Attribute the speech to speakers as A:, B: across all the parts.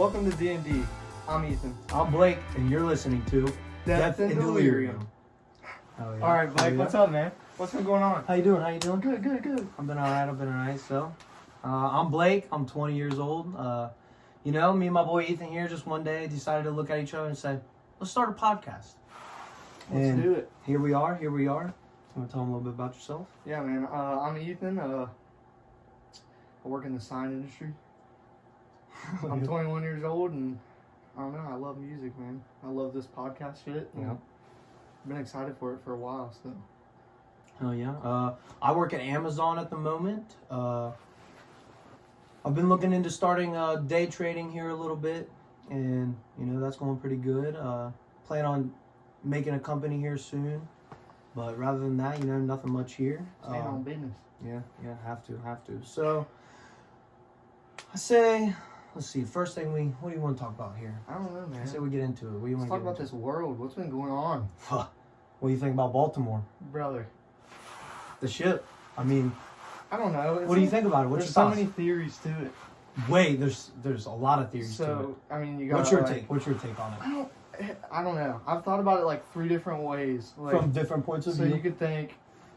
A: Welcome to D&D. I'm Ethan.
B: I'm Blake, and you're listening to
A: Death and Delirium.
B: Oh, yeah.
A: All right, Blake, what's up, man? What's been going on?
B: How you doing? How you doing?
A: Good.
B: I've been alright. So, I'm Blake. I'm 20 years old. Me and my boy Ethan here just one day decided to look at each other and say, let's start a podcast.
A: Let's do it.
B: Here we are. You want to tell them a little bit about yourself?
A: Yeah, man. I'm Ethan. I work in the sign industry. I'm 21 years old, and I don't know. I love music, man. I love this podcast shit.
B: Yeah.
A: I've been excited for it for a while, so.
B: Oh yeah. I work at Amazon at the moment. I've been looking into starting day trading here a little bit, and that's going pretty good. Plan on making a company here soon, but rather than that, nothing much here.
A: Staying on business.
B: Yeah, have to. So I say, let's see. First thing, what do you want to talk about here?
A: I don't know, man.
B: I say we get into it. What do you
A: Let's
B: want to
A: talk about this world. What's been going on?
B: What do you think about Baltimore?
A: Brother.
B: The ship. I mean,
A: I don't know.
B: what do you think about it? What's
A: There's
B: your
A: so
B: thoughts?
A: many theories to it.
B: Wait, there's a lot of theories to it.
A: So, I mean, you got.
B: What's your take? What's your take on it?
A: I don't know. I've thought about it like 3 different ways. Like,
B: From different points of
A: so
B: view.
A: you could think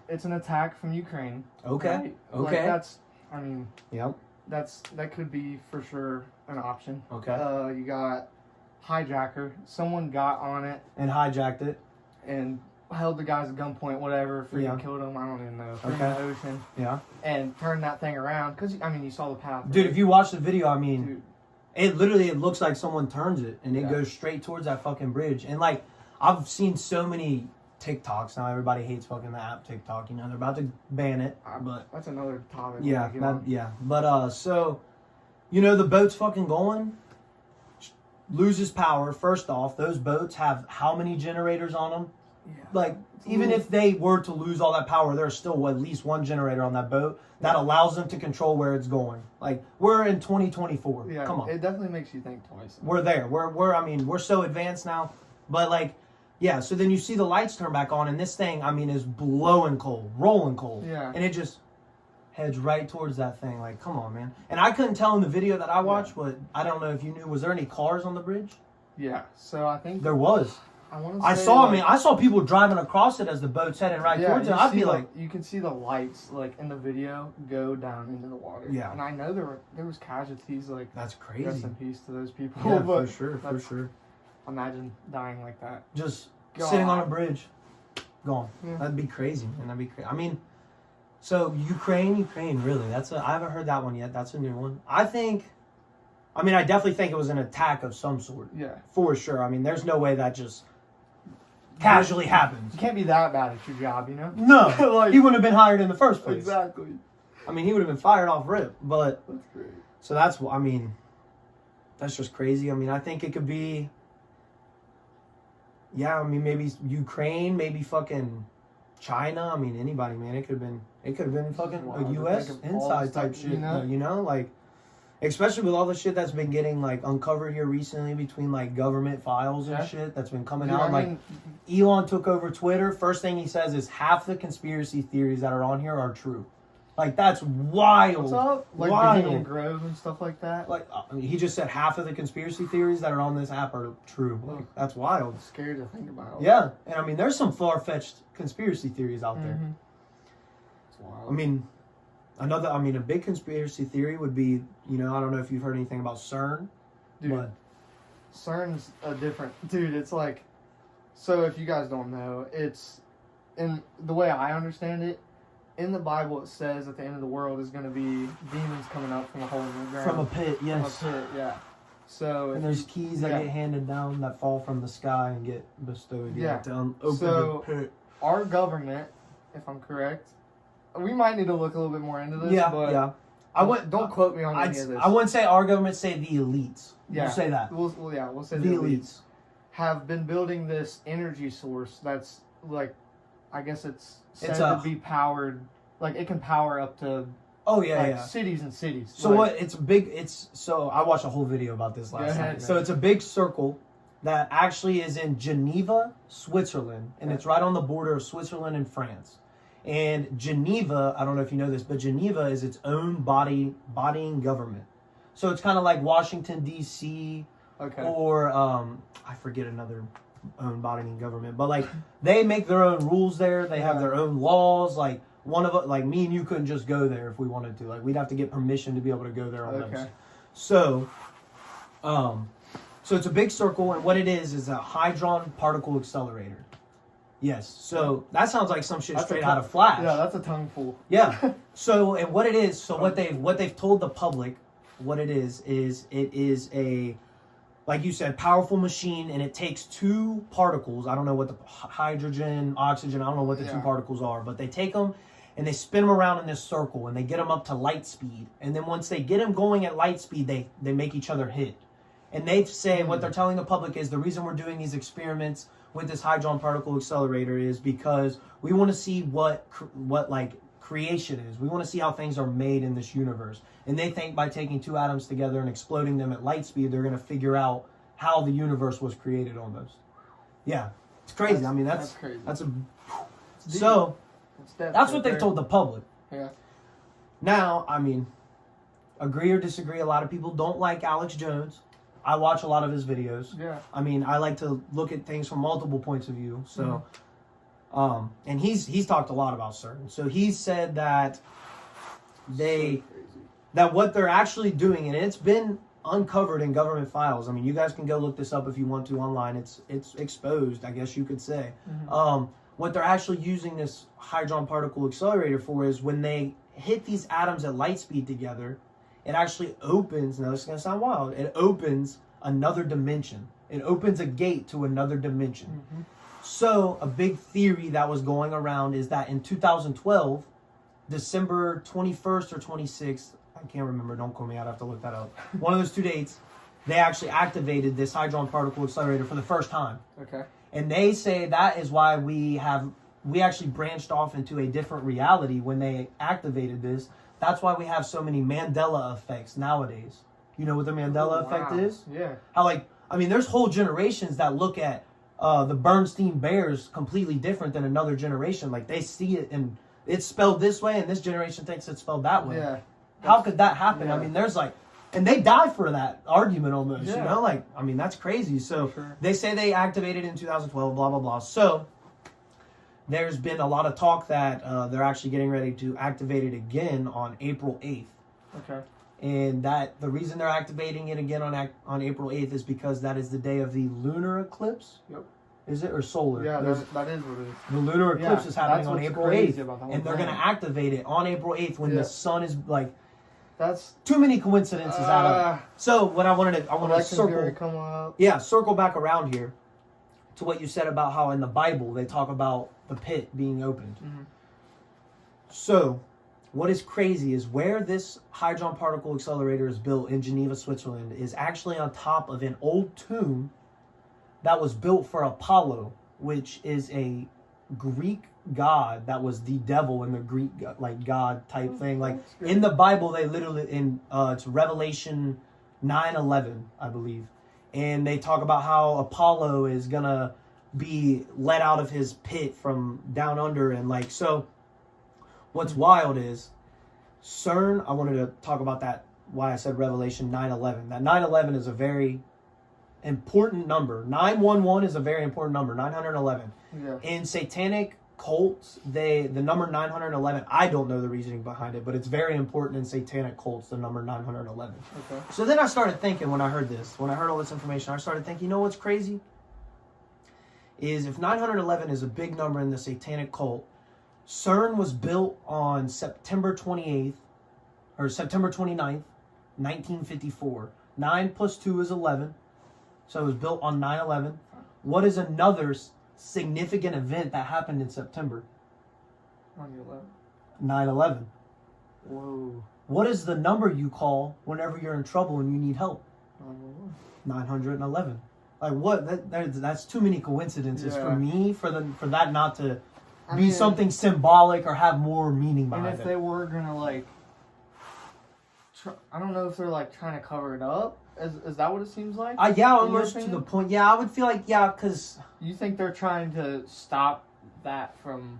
A: it's an attack from Ukraine.
B: Okay.
A: Right? Like
B: Okay. Yep.
A: That could be for sure an option.
B: Okay.
A: You got hijacker. Someone got on it
B: And hijacked it.
A: and held the guys at gunpoint, whatever, freaking
B: Yeah.
A: killed them. I don't even know. Threw them
B: Okay.
A: in the ocean
B: Yeah.
A: and turned that thing around. Because, you saw the path.
B: Dude,
A: right?
B: if you watch the video, I mean,
A: Dude.
B: it looks like someone turns it and it
A: Yeah.
B: goes straight towards that fucking bridge. And like, I've seen so many TikToks now. Everybody hates fucking the app TikTok. They're about to ban it, but
A: That's another topic.
B: yeah,
A: we'll get on.
B: yeah. But so, the boat's fucking going. Loses power. First off, those boats have how many generators on them?
A: Yeah.
B: Like, even if they were to lose all that power, there's still at least one generator on that boat that allows them to control where it's going. Like, we're in 2024.
A: Yeah,
B: Come on.
A: it definitely makes you think twice.
B: We're there. We're so advanced now. But, like, yeah, so then you see the lights turn back on, and this thing, is blowing cold, rolling cold.
A: Yeah.
B: And it just heads right towards that thing. Like, come on, man. And I couldn't tell in the video that I watched, but I don't know if you knew, was there any cars on the bridge?
A: Yeah, so I think
B: There was.
A: I
B: saw people driving across it as the boat's heading right towards it. I'd be like,
A: you can see the lights like in the video go down into the water.
B: Yeah.
A: And I know there was casualties. Like,
B: that's
A: rest
B: crazy.
A: in peace to those people.
B: Yeah,
A: but
B: for sure.
A: imagine dying like that.
B: Just
A: God.
B: sitting on a bridge, gone.
A: Yeah.
B: That'd be crazy, man. That'd be crazy. So Ukraine, really? I haven't heard that one yet. That's a new one. I definitely think it was an attack of some sort.
A: Yeah.
B: For sure. There's no way that just casually happens.
A: You can't be that bad at your job,
B: No,
A: Like-
B: he wouldn't have been hired in the first place.
A: Exactly.
B: He would have been fired off rip. But
A: That's great.
B: so that's that's just crazy. I think it could be. Yeah, maybe Ukraine, maybe fucking China. Anybody, man. It could have been fucking
A: Wild
B: a
A: to
B: U.S.
A: think of all
B: inside
A: the stuff,
B: type shit. Like, especially with all the shit that's been getting like uncovered here recently between like government files and shit that's been coming out. Elon took over Twitter. First thing he says is half the conspiracy theories that are on here are true. Like, that's wild.
A: What's up? Like
B: wild.
A: Bohemian Grove and stuff like that.
B: Like, he just said half of the conspiracy theories that are on this app are true. Like, that's wild.
A: It's scary to think about.
B: Yeah, and there's some far-fetched conspiracy theories out there.
A: Mm-hmm. It's wild.
B: A big conspiracy theory would be, I don't know if you've heard anything about CERN.
A: Dude,
B: but
A: CERN's a different... Dude, it's like... So, if you guys don't know, it's... In the way I understand it, in the Bible it says at the end of the world is going to be demons coming up from a hole in the ground.
B: from a pit, yes.
A: From a pit, yeah. So...
B: And there's keys that get handed down that fall from the sky and get bestowed.
A: Yeah.
B: To open
A: So,
B: the pit.
A: Our government, if I'm correct... We might need to look a little bit more into this, but...
B: Yeah.
A: Don't quote me on any of this.
B: I wouldn't say our government, say the elites.
A: Yeah.
B: You say that.
A: We'll say
B: The elites.
A: have been building this energy source that's like, I guess it's said
B: It's
A: to be powered, like it can power up to cities and cities.
B: So so I watched a whole video about this last night. So it's a big circle that actually is in Geneva, Switzerland, and it's right on the border of Switzerland and France. And Geneva, I don't know if you know this, but Geneva is its own bodying government. So it's kind of like Washington, D.C.
A: Okay.
B: or I forget another owned body in government, but like they make their own rules there. They have their own laws. Like one of us, like me and you couldn't just go there if we wanted to. Like we'd have to get permission to be able to go there on those. So, so it's a big circle, and what it is a hadron particle accelerator. Yes. So that sounds like some shit straight out of Flash.
A: Yeah, that's a tongue full.
B: Yeah. So and what it is, so what they've told the public, what it is it is a, like you said, powerful machine, and it takes two particles. I don't know what the hydrogen, oxygen, I don't know what the two particles are, but they take them and they spin them around in this circle and they get them up to light speed. And then once they get them going at light speed, they make each other hit. And they say what they're telling the public is the reason we're doing these experiments with this hadron particle accelerator is because we want to see what like creation is. We want to see how things are made in this universe. And they think by taking two atoms together and exploding them at light speed, they're going to figure out how the universe was created almost. Yeah, it's crazy. I mean, that's crazy. That's what they've told the public.
A: Yeah.
B: Now, I mean, agree or disagree, a lot of people don't like Alex Jones. I watch a lot of his videos.
A: Yeah.
B: I mean, I like to look at things from multiple points of view. So, and he's talked a lot about CERN. So he said that that what they're actually doing, and it's been uncovered in government files. I mean, you guys can go look this up if you want to online. It's exposed, I guess you could say. What they're actually using this hadron particle accelerator for is when they hit these atoms at light speed together, it actually opens, now this is going to sound wild, it opens another dimension. It opens a gate to another dimension. So a big theory that was going around is that in 2012, December 21st or 26th, I can't remember, don't quote me, I'd have to look that up. One of those 2 dates, they actually activated this hadron particle accelerator for the first time.
A: Okay.
B: And they say that is why we actually branched off into a different reality when they activated this. That's why we have so many Mandela effects nowadays. You know what the Mandela effect is?
A: Yeah.
B: How, like, I mean, there's whole generations that look at the Bernstein Bears completely different than another generation. Like, they see it and it's spelled this way, and this generation thinks it's spelled that way.
A: Yeah.
B: How could that happen?
A: Yeah.
B: I mean, there's like, and they die for that argument almost,
A: yeah.
B: you know? Like, I mean, that's crazy. So they say they activated in 2012, blah, blah, blah. So there's been a lot of talk that they're actually getting ready to activate it again on April 8th.
A: Okay.
B: And that the reason they're activating it again on April 8th is because that is the day of the lunar eclipse.
A: Yep.
B: Is it, or solar?
A: Yeah, that is what it is.
B: The lunar eclipse is happening on April 8th. And they're going to
A: activate
B: activate it on April 8th when the sun is like...
A: That's
B: too many coincidences out of it. So what I wanted to circle back around here to what you said about how in the Bible they talk about the pit being opened. So what is crazy is where this hadron particle accelerator is built in Geneva, Switzerland, is actually on top of an old tomb that was built for Apollo, which is a Greek god that was the devil in the Greek like god type thing. Like in the Bible, they literally it's Revelation 9:11, I believe, and they talk about how Apollo is gonna be let out of his pit from down under, and like so. What's wild is CERN. I wanted to talk about that. Why I said Revelation 9:11. That 9:11 is a very important number. 911 is a very important number. 911.
A: Yeah.
B: In satanic cults, the number 911, I don't know the reasoning behind it, but it's very important in satanic cults, the number 911.
A: Okay.
B: So then I started thinking when I heard all this information, I started thinking, you know what's crazy? Is if 911 is a big number in the satanic cult, CERN was built on September 28th, or September 29th, 1954. 9 plus 2 is 11. So it was built on 9/11. What is another significant event that happened in September? 9/11.
A: Whoa.
B: What is the number you call whenever you're in trouble and you need help? 911. Like what? That's too many coincidences for me for that not to be something symbolic or have more meaning behind it.
A: And if they were gonna like, I don't know if they're like trying to cover it up. Is that what it seems like?
B: Yeah, almost to the point. Yeah, I would feel like, because...
A: You think they're trying to stop that from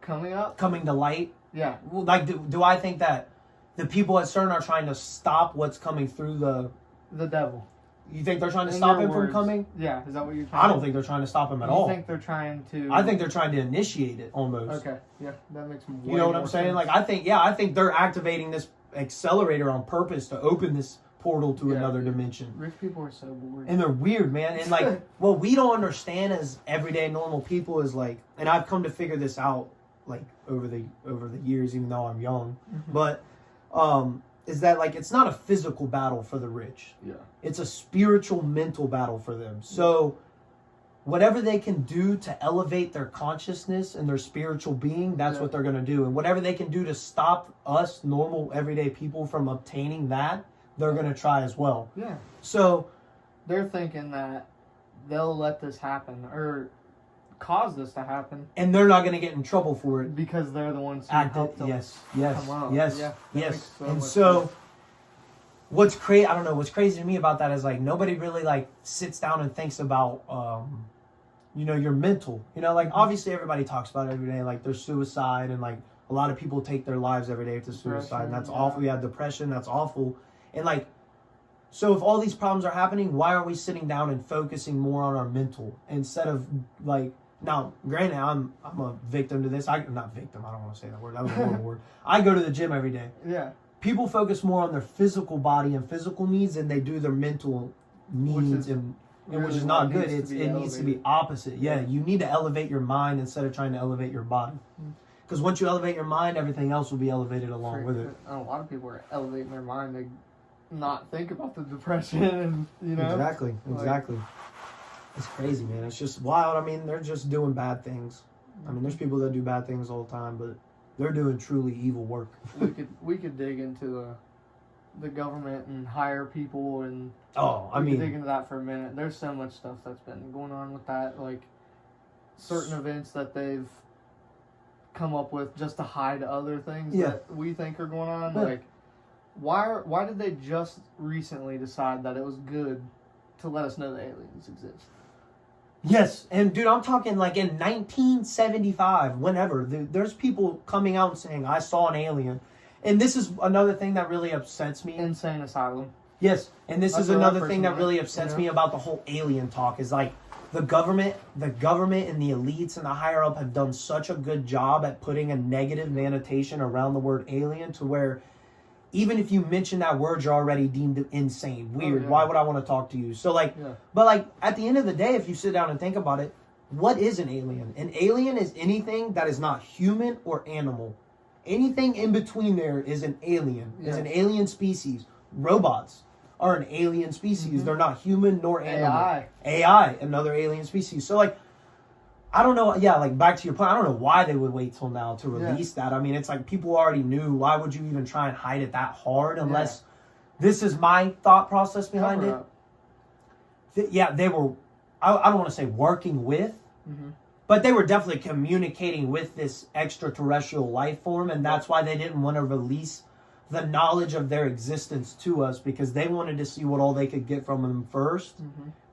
A: coming up?
B: Coming to light?
A: Yeah.
B: Well, like, do I think that the people at CERN are trying to stop what's coming through
A: the devil.
B: You think they're trying to
A: In
B: stop
A: your
B: him from
A: words.
B: coming?
A: Yeah, is that what you're trying
B: I don't think they're trying to stop him at all.
A: You think they're trying to...
B: I think they're trying to initiate it almost.
A: Okay, yeah, that makes way
B: You know what I'm
A: more
B: saying?
A: sense.
B: Like, I think they're activating this accelerator on purpose to open this portal to another dimension.
A: Rich people are so bored.
B: And they're weird, man. And like, what we don't understand as everyday normal people is like, and I've come to figure this out like over the years, even though I'm young, but is that like it's not a physical battle for the rich.
A: Yeah.
B: It's a spiritual, mental battle for them. So whatever they can do to elevate their consciousness and their spiritual being, that's what they're going to do. And whatever they can do to stop us normal everyday people from obtaining that, they're going to try as well.
A: Yeah.
B: So
A: they're thinking that they'll let this happen or cause this to happen,
B: and they're not going to get in trouble for it
A: because they're the ones who
B: acted.
A: helped them
B: Yes.
A: come out.
B: Yes.
A: Yeah,
B: Yes.
A: so
B: And
A: much
B: so
A: sense.
B: what's crazy, I don't know, what's crazy to me about that is like nobody really like sits down and thinks about you know, your mental. You know, like obviously everybody talks about it every day, like there's suicide, and like a lot of people take their lives every day to suicide, and that's awful. Yeah, depression, that's awful. And like, so if all these problems are happening, why aren't we sitting down and focusing more on our mental instead of like, now granted I'm a victim to this. I'm not victim, I don't want to say that word, that was a horrible word. I go to the gym every day.
A: Yeah.
B: People focus more on their physical body and physical needs than they do their mental needs, which is not good. It needs to be opposite. Yeah, you need to elevate your mind instead of trying to elevate your body. Because once you elevate your mind, everything else will be elevated along with it.
A: A lot of people are elevating their mind to not think about the depression, and you know.
B: Exactly. It's crazy, man. It's just wild. I mean, they're just doing bad things. I mean, there's people that do bad things all the time, but they're doing truly evil work.
A: we could dig into the government and hire people, and
B: we
A: could dig into that for a minute. There's so much stuff that's been going on with that, like certain events that they've come up with just to hide other things that we think are going on. Like, why did they just recently decide that it was good to let us know that aliens exist?
B: Yes, and dude, I'm talking like in 1975, whenever, there's people coming out and saying, I saw an alien. And this is another thing that really upsets me.
A: Insane asylum.
B: Yes, and this is another thing that really upsets me
A: know?
B: about the whole alien talk is like the government and the elites and the higher up have done such a good job at putting a negative connotation around the word alien to where even if you mention that word, you're already deemed insane, weird.
A: Oh, yeah.
B: Why would I want to talk to you? So like, but like at the end of the day, if you sit down and think about it, what is an alien? An alien is anything that is not human or animal. Anything in between there is an alien. Is an alien species. Robots are an alien species. They're not human nor animal. AI, another alien species. So like, I don't know. Yeah, like back to your point, I don't know why they would wait till now to release that. I mean, it's like people already knew. Why would you even try and hide it that hard? Unless this is my thought process behind it. They were. I don't want to say working with, but they were definitely communicating with this extraterrestrial life form, and that's why they didn't want to release the knowledge of their existence to us, because they wanted to see what all they could get from them first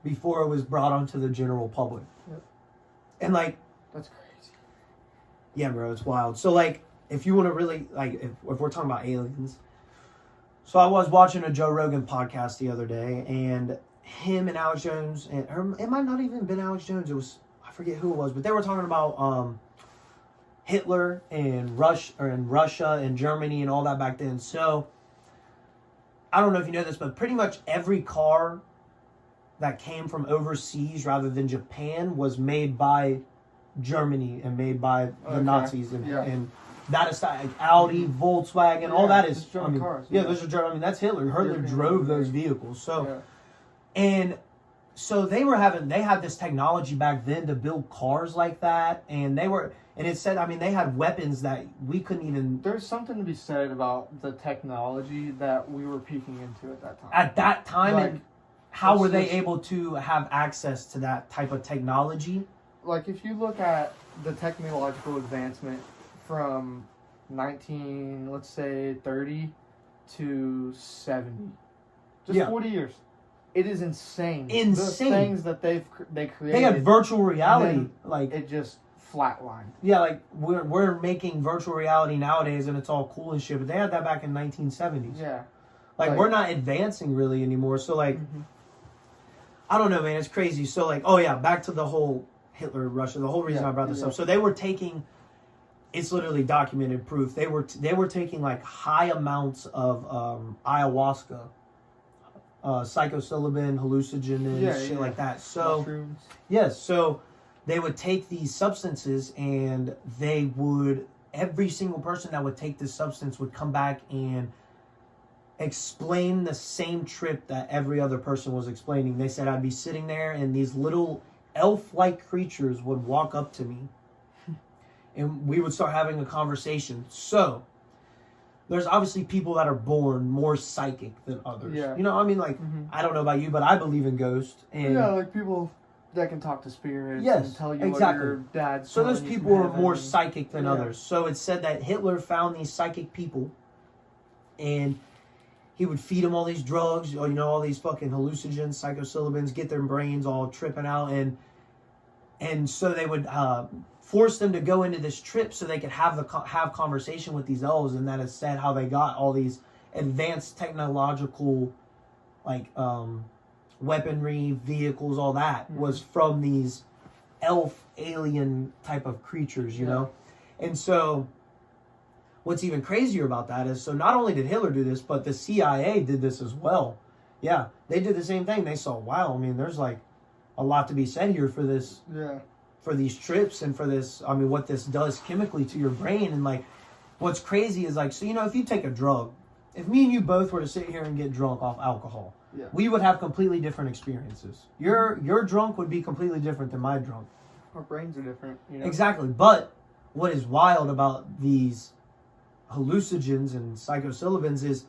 B: before it was brought onto the general public. And like,
A: that's crazy.
B: Yeah, bro, it's wild. So like, if you want to really like, if we're talking about aliens, so I was watching a Joe Rogan podcast the other day, and him and Alex Jones, or it might not even been Alex Jones. It was, I forget who it was, but they were talking about Hitler and Russia and Germany and all that back then. So I don't know if you know this, but pretty much every car that came from overseas rather than Japan was made by Germany and made by the Nazis, and that is like Audi, Volkswagen, all that is German cars. Those are German. I mean, that's Hitler. Hitler drove those vehicles. So, and so they had this technology back then to build cars like that, and it said, I mean, they had weapons that we couldn't even.
A: There's something to be said about the technology that we were peeking into at that time.
B: At that time, like, and how were they able to have access to that type of technology?
A: Like, if you look at the technological advancement from 30 to 70, just 40 years. It is insane.
B: Insane.
A: The things that they created.
B: They had virtual reality.
A: Like, it just flatlined.
B: Yeah, like we're making virtual reality nowadays and it's all cool and shit, but they had that back in 1970s.
A: Yeah.
B: Like we're not advancing really anymore. So like, I don't know, man. It's crazy. So like, oh yeah, back to the whole Hitler, Russia. The whole reason I brought this up. So they were taking, it's literally documented proof. They were taking like high amounts of ayahuasca, psilocybin, hallucinogens, shit like that. So
A: mushrooms.
B: yes, so they would take these substances and every single person that would take this substance would come back and explain the same trip that every other person was explaining. They said I'd be sitting there and these little elf-like creatures would walk up to me and we would start having a conversation. So there's obviously people that are born more psychic than others.
A: Yeah.
B: You know, I mean, like, I don't know about you, but I believe in ghosts. And
A: yeah, like people that can talk to spirits and tell you what your dad's
B: So those people are more
A: and,
B: psychic than others. So it's said that Hitler found these psychic people and he would feed them all these drugs, or, you know, all these fucking hallucinogens, psilocybins, get their brains all tripping out. And so they would force them to go into this trip so they could have conversation with these elves. And that is said how they got all these advanced technological, like, weaponry, vehicles, all that was from these elf alien type of creatures, you know? And so what's even crazier about that is, so not only did Hitler do this, but the CIA did this as well. Yeah, they did the same thing. They saw, wow, I mean, there's like a lot to be said here for this, for these trips and for this, I mean, what this does chemically to your brain. And like, what's crazy is like, so, you know, if you take a drug, if me and you both were to sit here and get drunk off alcohol, we would have completely different experiences. Your drunk would be completely different than my drunk.
A: Our brains are different, you know?
B: Exactly. But what is wild about these hallucinogens and psilocybins is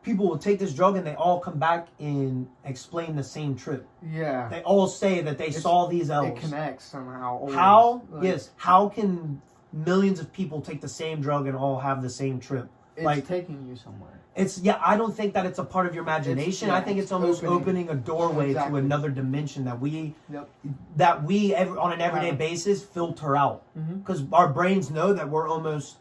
B: people will take this drug and they all come back and explain the same trip. Yeah. They all say that they saw these elves.
A: It connects somehow. Always.
B: How? Like, yes. How can millions of people take the same drug and all have the same trip?
A: It's like taking you somewhere.
B: I don't think that it's a part of your imagination. I think it's almost opening a doorway to another dimension that we on an everyday basis filter out. Because our brains know that we're almost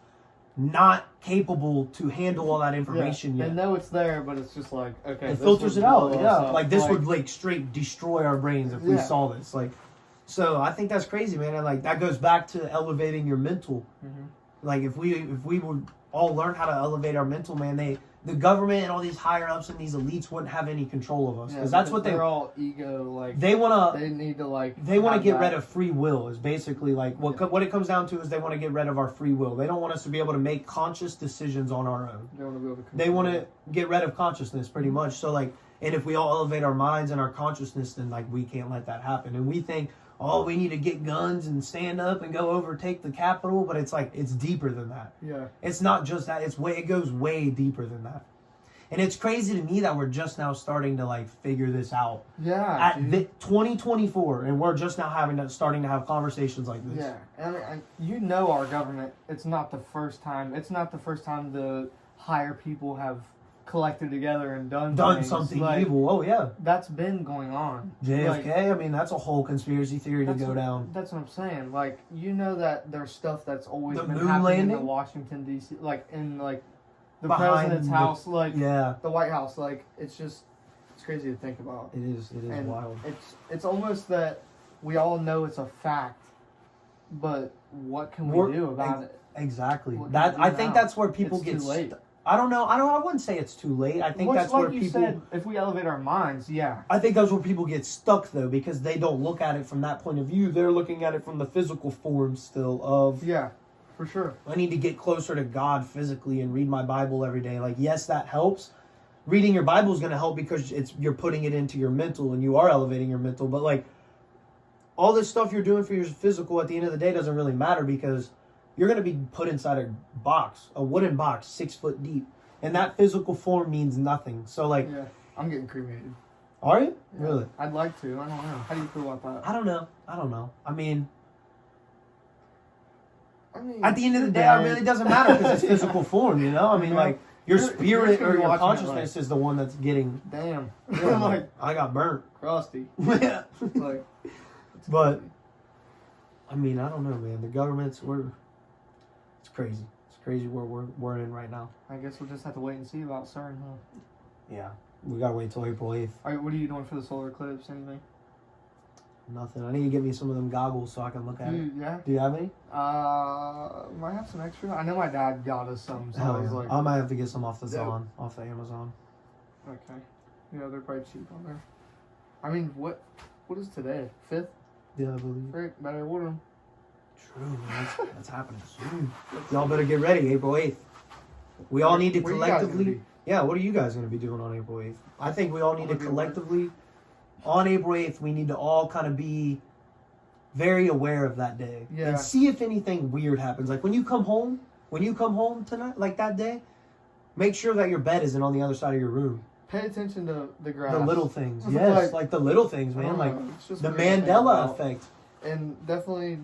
B: not capable to handle all that information yet.
A: They know it's there, but it's just like, okay.
B: It filters it out, Like this would like straight destroy our brains if we saw this. Like, so I think that's crazy, man. And like that goes back to elevating your mental. Like if we would all learn how to elevate our mental, man, the government and all these higher ups and these elites wouldn't have any control of us, because that's what they're all
A: ego. Like
B: they want to.
A: They need to like.
B: They want to get rid of free will. Is basically like what it comes down to is they want to get rid of our free will. They don't want us to be able to make conscious decisions on our own. They want to get rid of consciousness, pretty much. So like, and if we all elevate our minds and our consciousness, then like we can't let that happen. And we think, oh, we need to get guns and stand up and go overtake the Capitol, but it's like, it's deeper than that. Yeah. It's not just that, it goes way deeper than that. And it's crazy to me that we're just now starting to like figure this out. Yeah. At 2024, and we're just now starting to have conversations like this.
A: Yeah. And you know our government, it's not the first time the higher people have collected together and done
B: something
A: like,
B: evil. Oh yeah,
A: that's been going on.
B: JFK. Like, I mean, that's a whole conspiracy theory to go down.
A: That's what I'm saying. Like, you know that there's stuff that's always
B: the
A: been
B: moon
A: happening
B: landing
A: in Washington D.C. Like in like the
B: behind
A: president's house, like
B: the
A: White House. Like it's crazy to think about.
B: It is and wild.
A: It's almost that we all know it's a fact, but what can we do about it?
B: Exactly. That I think that's where people get
A: too late.
B: I don't know. I wouldn't say it's too late. I think that's where people.
A: Said, if we elevate our minds,
B: I think that's where people get stuck though, because they don't look at it from that point of view. They're looking at it from the physical form still of.
A: Yeah, for sure.
B: I need to get closer to God physically and read my Bible every day. Like, yes, that helps. Reading your Bible is going to help because you're putting it into your mental and you are elevating your mental. But like, all this stuff you're doing for your physical at the end of the day doesn't really matter, because you're going to be put inside a wooden box, 6 foot deep. And that physical form means nothing. So, like...
A: Yeah, I'm getting cremated.
B: Are you?
A: Yeah,
B: really?
A: I'd like to. I don't know. How do you feel about that?
B: I don't know. I mean, at the end of the day, it really doesn't matter because it's physical form, you know? I mean, like, your spirit or your consciousness is the one that's getting...
A: Damn.
B: Yeah, like, I got burnt.
A: Crusty.
B: Yeah.
A: Like,
B: but... I mean, I don't know, man. The government's it's crazy. It's crazy where we're in right now.
A: I guess we'll just have to wait and see about CERN, huh?
B: Yeah, we gotta wait till April 8th.
A: All right, what are you doing for the solar eclipse? Anything?
B: Nothing. I need to get me some of them goggles so I can look at it.
A: Yeah.
B: Do you have any?
A: Might have some extra. I know my dad got us some, so
B: Hell
A: I was
B: yeah.
A: like,
B: I might have to get some off the
A: Dope.
B: off the Amazon.
A: okay. Yeah, they're probably cheap on there. I mean, what is today? 5th?
B: Yeah, I believe.
A: Frick, better order them.
B: True, man. That's happening soon. Y'all better get ready, April 8th. We all need to
A: Where you guys gonna
B: collectively...
A: be?
B: Yeah, what are you guys going to be doing on April 8th? I think we all need to collectively... On April 8th, we need to all kind of be very aware of that day.
A: Yeah.
B: And see if anything weird happens. Like, when you come home tonight, like that day, make sure that your bed isn't on the other side of your room.
A: Pay attention to the grass.
B: The little things. Yes, like the little things, man. Like,
A: it's just
B: the
A: weird to think
B: Mandela
A: about.
B: effect.
A: And definitely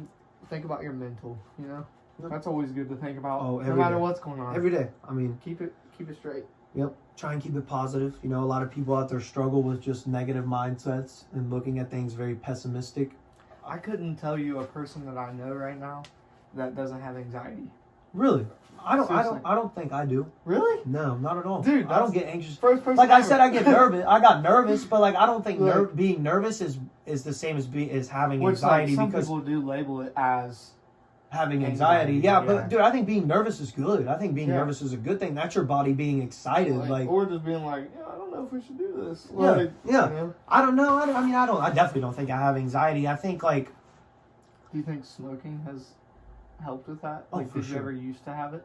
A: think about your mental, you know?
B: Yep.
A: That's always good to think about,
B: Oh,
A: no
B: every
A: matter
B: day.
A: what's going on.
B: Every day. I mean...
A: Keep it straight.
B: Yep. Try and keep it positive. You know, a lot of people out there struggle with just negative mindsets and looking at things very pessimistic.
A: I couldn't tell you a person that I know right now that doesn't have anxiety.
B: Really? I
A: Seriously.
B: don't think I do.
A: Really?
B: No, not at all.
A: Dude,
B: I don't get anxious.
A: First person
B: Like I
A: ever.
B: said, I get nervous. I got nervous, but like I don't think
A: Look.
B: being nervous is the same as having
A: Which,
B: anxiety,
A: like, some
B: because
A: people do label it as
B: having anxiety. Yeah,
A: Yeah.
B: but dude, I think being nervous is good. I think being
A: Yeah.
B: nervous is a good thing. That's your body being excited. Like
A: or just being like, yeah, I don't know if we should do this.
B: Yeah,
A: Like,
B: yeah.
A: You know?
B: I don't know. I definitely don't think I have anxiety. I think like
A: Do you think smoking has helped with that?
B: Oh,
A: Like,
B: for
A: did you
B: sure.
A: ever used to have it?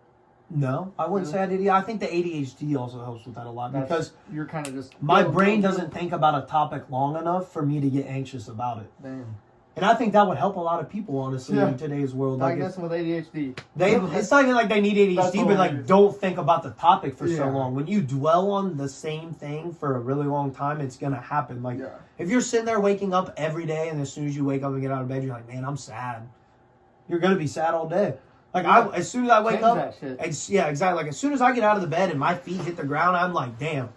B: no, I wouldn't say I did. Yeah, I think the ADHD also helps with that a lot because
A: You're kind of just
B: my brain doesn't think about a topic long enough for me to get anxious about it.
A: Damn.
B: And I think that would help a lot of people, honestly,
A: Yeah.
B: in today's world. Like, if
A: Diagnosing with ADHD.
B: it's not even like they need
A: That's
B: ADHD, but like
A: hilarious.
B: don't think about the topic for so
A: Yeah.
B: long. When you dwell on the same thing for a really long time, it's gonna happen. Like
A: Yeah.
B: if you're sitting there waking up every day, and as soon as you wake up and get out of bed, you're like, man, I'm sad. You're gonna be sad all day. Like
A: Yeah.
B: as soon as I wake
A: Change
B: up,
A: that shit.
B: yeah, exactly. Like as soon as I get out of the bed and my feet hit the ground, I'm like, damn,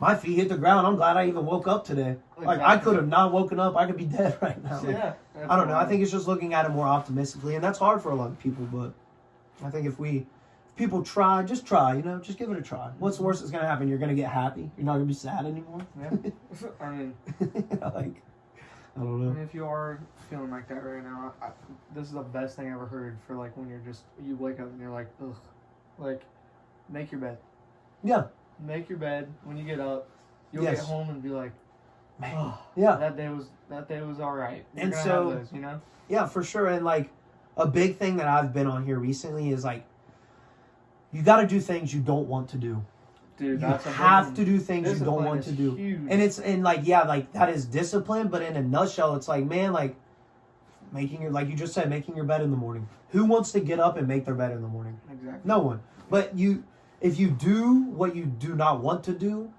B: my feet hit the ground. I'm glad I even woke up today. Like I
A: Exactly.
B: could have not woken up. I could be dead right now. Like,
A: Yeah.
B: I don't know. I think it's just looking at it more optimistically, and that's hard for a lot of people. But I think if people try, just try. You know, just give it a try. What's the worst that's gonna happen? You're gonna get happy. You're not gonna be sad anymore.
A: Yeah. I mean,
B: Like, I don't
A: I
B: know.
A: mean, if you are feeling like that right now, this is the best thing I ever heard for like when you wake up and you're like, ugh. Like, make your bed.
B: Yeah.
A: Make your bed. When you get up, you'll
B: Yes.
A: get home and be like,
B: Man.
A: oh,
B: Yeah.
A: that day was all right. You're
B: And
A: gonna
B: so-
A: have those, you know?
B: Yeah, for sure. And like a big thing that I've been on here recently is like, you got to do things you don't want to do.
A: Dude,
B: You
A: that's a big
B: have
A: one.
B: to do things you don't
A: Discipline
B: want
A: is
B: to do.
A: huge.
B: And like that is discipline, but in a nutshell, it's like, man, like like you just said, making your bed in the morning. Who wants to get up and make their bed in the morning?
A: Exactly.
B: No one. But if you do what you do not want to do,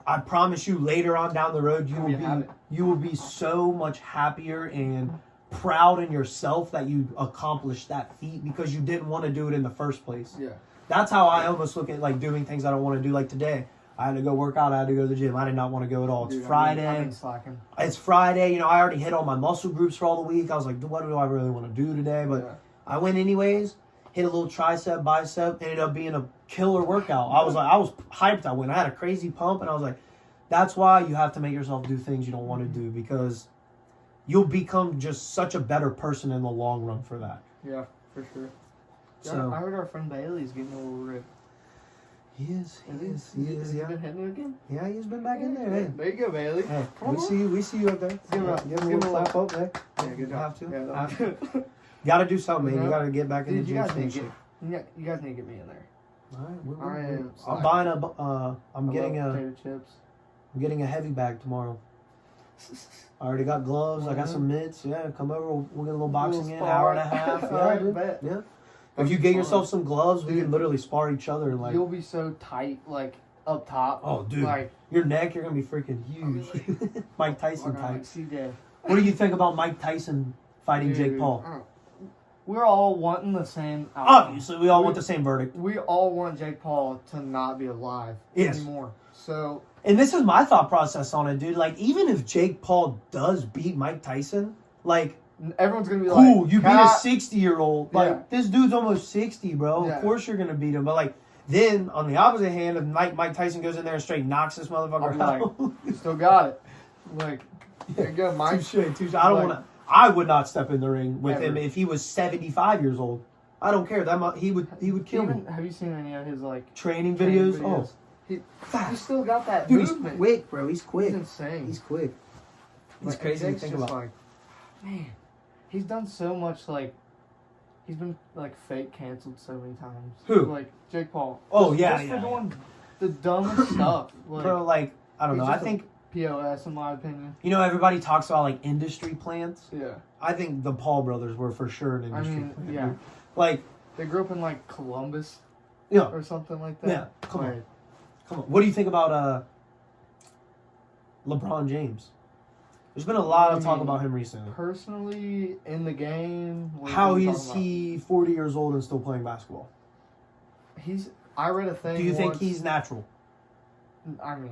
B: I promise you later on down the road you will be so much happier and proud in yourself that you accomplished that feat because you didn't want to do it in the first place.
A: Yeah.
B: That's how I almost look at like doing things I don't want to do. Like today, I had to go work out. I had to go to the gym. I did not want to go at all. It's
A: Dude,
B: Friday.
A: I've been slacking.
B: It's Friday. You know, I already hit all my muscle groups for all the week. I was like, what do I really want to do today? But
A: Yeah.
B: I went anyways. Hit a little tricep, bicep. Ended up being a killer workout. I was hyped. I went. I had a crazy pump, and I was like, that's why you have to make yourself do things you don't want to do because you'll become just such a better person in the long run for that.
A: Yeah, for sure. Yeah,
B: So
A: I heard our friend Bailey's getting a little ripped.
B: he is.
A: Has
B: Yeah.
A: he been hitting it again?
B: Yeah, he's been back in there. Hey.
A: There you go, Bailey.
B: Hey,
A: Come
B: we
A: on.
B: see you up there.
A: give him a-
B: Give him
A: give
B: a
A: him a
B: clap up there.
A: Yeah, good
B: You
A: job.
B: have to.
A: Yeah,
B: Have
A: that
B: to. Got to do something, man. You
A: Yeah.
B: got to get back in
A: Dude,
B: the
A: you
B: gym.
A: guys need to
B: Finish
A: get
B: it.
A: you guys need to get me in there.
B: All right,
A: I am
B: I'm
A: slacking.
B: buying I'm
A: I
B: getting
A: love
B: a
A: potato chips.
B: I'm getting a heavy bag tomorrow. I already got gloves. I got some mitts. Yeah, come over. We'll get a little boxing in, hour and a half. Yeah,
A: Alright,
B: dude.
A: bet.
B: Yeah.
A: That'd
B: If you
A: be
B: get
A: fun.
B: yourself some gloves, we
A: Dude.
B: can literally spar each other. Like,
A: You'll be so tight, like up top.
B: oh, dude,
A: Like,
B: your neck, you're gonna be freaking
A: I'll be
B: huge. Mike Tyson
A: like
B: type.
A: CJ.
B: What do you think about Mike Tyson fighting Jake
A: Dude,
B: Paul?
A: We're all wanting the same outcome.
B: Obviously, we all want the same verdict.
A: We all want Jake Paul to not be alive
B: Yes.
A: anymore. So,
B: And this is my thought process on it, dude. Like, even if Jake Paul does beat Mike Tyson, like,
A: everyone's gonna be
B: cool,
A: like,
B: you beat a 60-year-old. Like,
A: Yeah.
B: this dude's almost 60, bro.
A: Yeah.
B: Of course you're gonna beat him. But like, then on the opposite hand, if Mike Tyson goes in there and straight knocks this motherfucker
A: I'm
B: out.
A: like, you still got it. Like, there you go, Mike.
B: Touche. I don't want to. I would not step in the ring with
A: Ever.
B: him if he was 75 years old. I don't care. He would kill me.
A: Have you seen any of his like
B: Training videos? Oh,
A: He still got that
B: dude, he's
A: movement.
B: quick, bro. He's quick.
A: He's insane.
B: He's quick. He's
A: Like,
B: crazy to
A: Jake's
B: think
A: just
B: about.
A: Like, man, he's done so much. Like, he's been like fake canceled so many times.
B: Who?
A: Like Jake Paul.
B: Oh,
A: Just-
B: yeah,
A: just
B: yeah,
A: for doing the dumbest stuff. Like,
B: Bro, like, I don't
A: he's
B: know. I
A: just a
B: think,
A: POS in my opinion.
B: you know, everybody talks about like industry plants.
A: Yeah.
B: I think the Paul brothers were for sure an
A: I
B: industry
A: mean,
B: plant.
A: yeah.
B: dude. Like,
A: They grew up in like Columbus
B: yeah,
A: or something like that.
B: yeah. Come on,
A: Like,
B: come on. What do you think about LeBron James? There's been a lot of talk about him recently.
A: Personally, in the game, what
B: How
A: are you
B: is
A: talking
B: he 40 years old and still playing basketball?
A: about? I read a thing.
B: Do you think
A: once-
B: he's natural?
A: I mean,